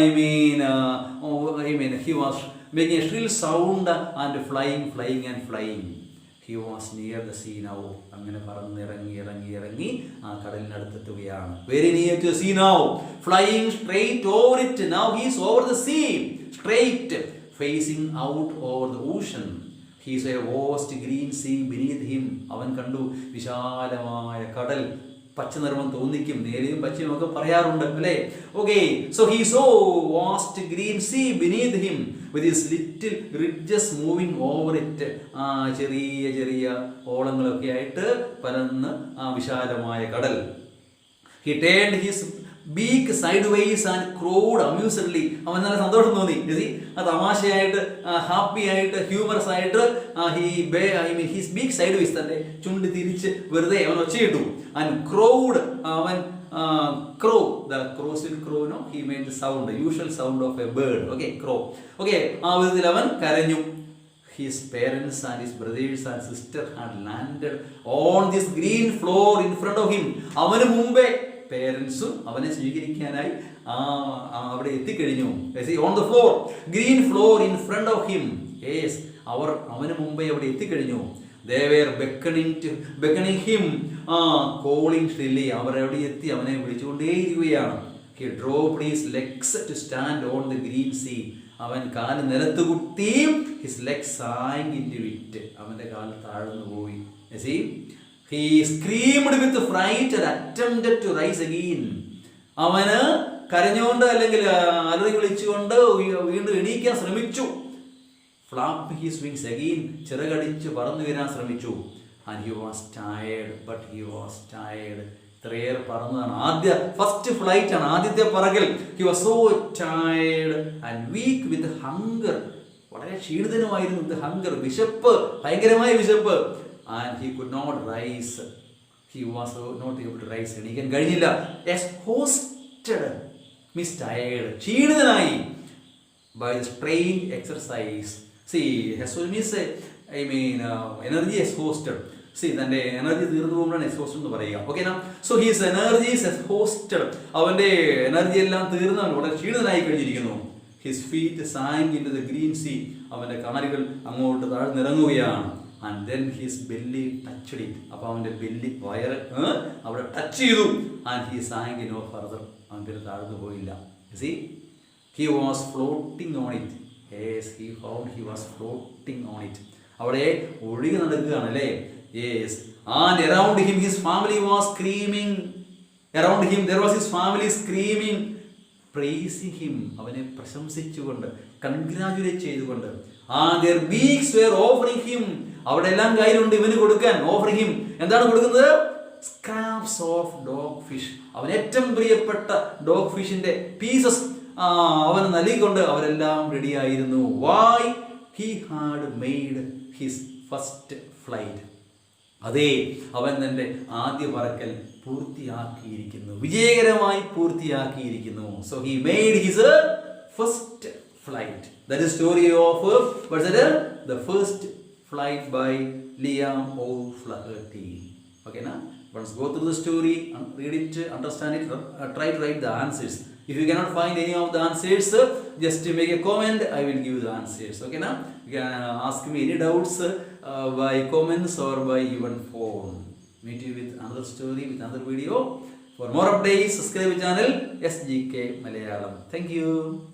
I mean, he was making a shrill sound and flying. He was near the sea now. അങ്ങനെ പറന്നിറങ്ങി ആ കടലിനടുത്തെത്തുകയാണ്. Very near to the sea now, flying straight over it. Now he is over the sea, straight facing out over the ocean. He saw a vast green sea beneath him. അവൻ കണ്ടു വിശാലമായ കടൽ. പച്ച നിറം തോന്നിക്കും, നേരെയും പച്ചയും ഒക്കെ പറയാറുണ്ട് അല്ലേ? Okay, so he saw vast green sea beneath him with his little ridges moving over it. ചെറിയ ഓളങ്ങളൊക്കെ ആയിട്ട് പരന്ന് ആ വിശാലമായ കടൽ. He turned his beak sideways and crowed amusedly. അവൻ നല്ല സന്തോഷം തോന്നി. ആ തമാശയായിട്ട്, ഹാപ്പി ആയിട്ട്, ഹ്യൂമറസ് ആയിട്ട് ഹിസ് ബീക്ക് സൈഡ്വേസ്, തൻ്റെ ചുണ്ട് തിരിച്ച് വെറുതെ അവൻ ഒച്ചയിട്ടു. ആൻഡ് ക്രോഡ്, അവൻ crow, the crows will crow, no, he made the sound, usual sound of a bird. Okay, crow. Okay, ആ വിധത്തിൽ അവൻ കരഞ്ഞു. His parents and his brothers and sister had landed on this green floor in front of him. അവന് മുമ്പേ പേരൻസും അവനെ സ്വീകരിക്കാനായി അവിടെ എത്തിക്കഴിഞ്ഞു. On the floor, green floor in front of him. Yes, അവന് മുമ്പേ അവിടെ എത്തിക്കഴിഞ്ഞു. They were beckoning him, calling shrilly. അവർ അവിടെ എത്തി അവനെ വിളിച്ചുകൊണ്ടേയിരിക്കുകയാണ്. He dropped his legs to stand on the green sea. അവൻ കാല് നിലത്ത് കുത്തി. His legs sank into it. അവന്റെ കാല് താഴ്ന്നു പോയി. See? He screamed with fright and attempted to rise again. അവന് കരഞ്ഞുകൊണ്ട് അല്ലെങ്കിൽ അലറി വിളിച്ചുകൊണ്ട് വീണ്ടും എണീക്കാൻ ശ്രമിച്ചു. Flapped his wings again. ചിറകടിച്ച് പറന്നു വീരാൻ ശ്രമിച്ചു. And he was tired. ഇത്രയേറെ പറന്നതാണ്. ഫസ്റ്റ് ഫ്ലൈറ്റ് ആണ്, ആദ്യത്തെ പറകൽ. He was so tired and weak with hunger. വളരെ ക്ഷീണിതനുമായിരുന്നു. with hunger, വിശപ്പ്, ഭയങ്കരമായ വിശപ്പ്. And he could not rise. He was not able to rise. എണീക്കാൻ കഴിഞ്ഞില്ല. Exhausted means tired. ക്ഷീണിതനായി by the strain exercise. See, exhausted means energy exhausted. See, തൻ്റെ energy തീർന്നു പോകുമ്പോഴാണ് exhausted എന്ന് പറയുക. Okay, so his energy is exhausted. അവൻ്റെ energy എല്ലാം തീർന്ന് അവൻ വളരെ ക്ഷീണിതനായി കഴിഞ്ഞിരിക്കുന്നു. His feet sank into the green sea. അവൻ്റെ കാലുകൾ അങ്ങോട്ട് താഴ്ന്നിറങ്ങുകയാണ്. And then his belly touched it. അപ്പോൾ അവൻ്റെ ബെല്ലി, വയറ് അവിടെ ടച്ച് ചെയ്തു. And he sank no further. അവൻ പിന്നെ താഴ്ന്നു പോയില്ല. See, he was floating on it. Yes, he found he was floating on it. അവിടെ ഒഴുകി നടക്കുകയാണ് അല്ലേ? Yes. And around him his family was screaming. Around him there was his family screaming, praising him. അവനെ പ്രശംസിച്ചുകൊണ്ട്, congratulate ചെയ്തുകൊണ്ട്. And their beaks were offering him. അവിടെ എല്ലാം കയ്യിലുണ്ട് ഇവന് കൊടുക്കാൻ. offering him, എന്താണ് കൊടുക്കുന്നത്? scraps of dog fish. അവൻ ഏറ്റവും പ്രിയപ്പെട്ട ഡോഗ് ഫിഷിന്റെ പീസസ് അവന് നൽകിക്കൊണ്ട് അവരെല്ലാം റെഡിയായിരുന്നു. Why? He had made his first flight. അതെ, അവൻ തൻ്റെ ആദ്യ പറക്കൽ പൂർത്തിയാക്കിയിരിക്കുന്നു, വിജയകരമായി പൂർത്തിയാക്കിയിരിക്കുന്നു. So he made his first flight. That is story of what's that? The first flight by Liam O'Flaherty. Okay, now let's go through the story and read it, understand it, try to write the answers. If you cannot find any of the answers, just make a comment. I will give the answers. Okay, now you can ask me any doubts by comments or by even phone. Meet you with another story, with another video. For more updates, subscribe channel SGK Malayalam. Thank you.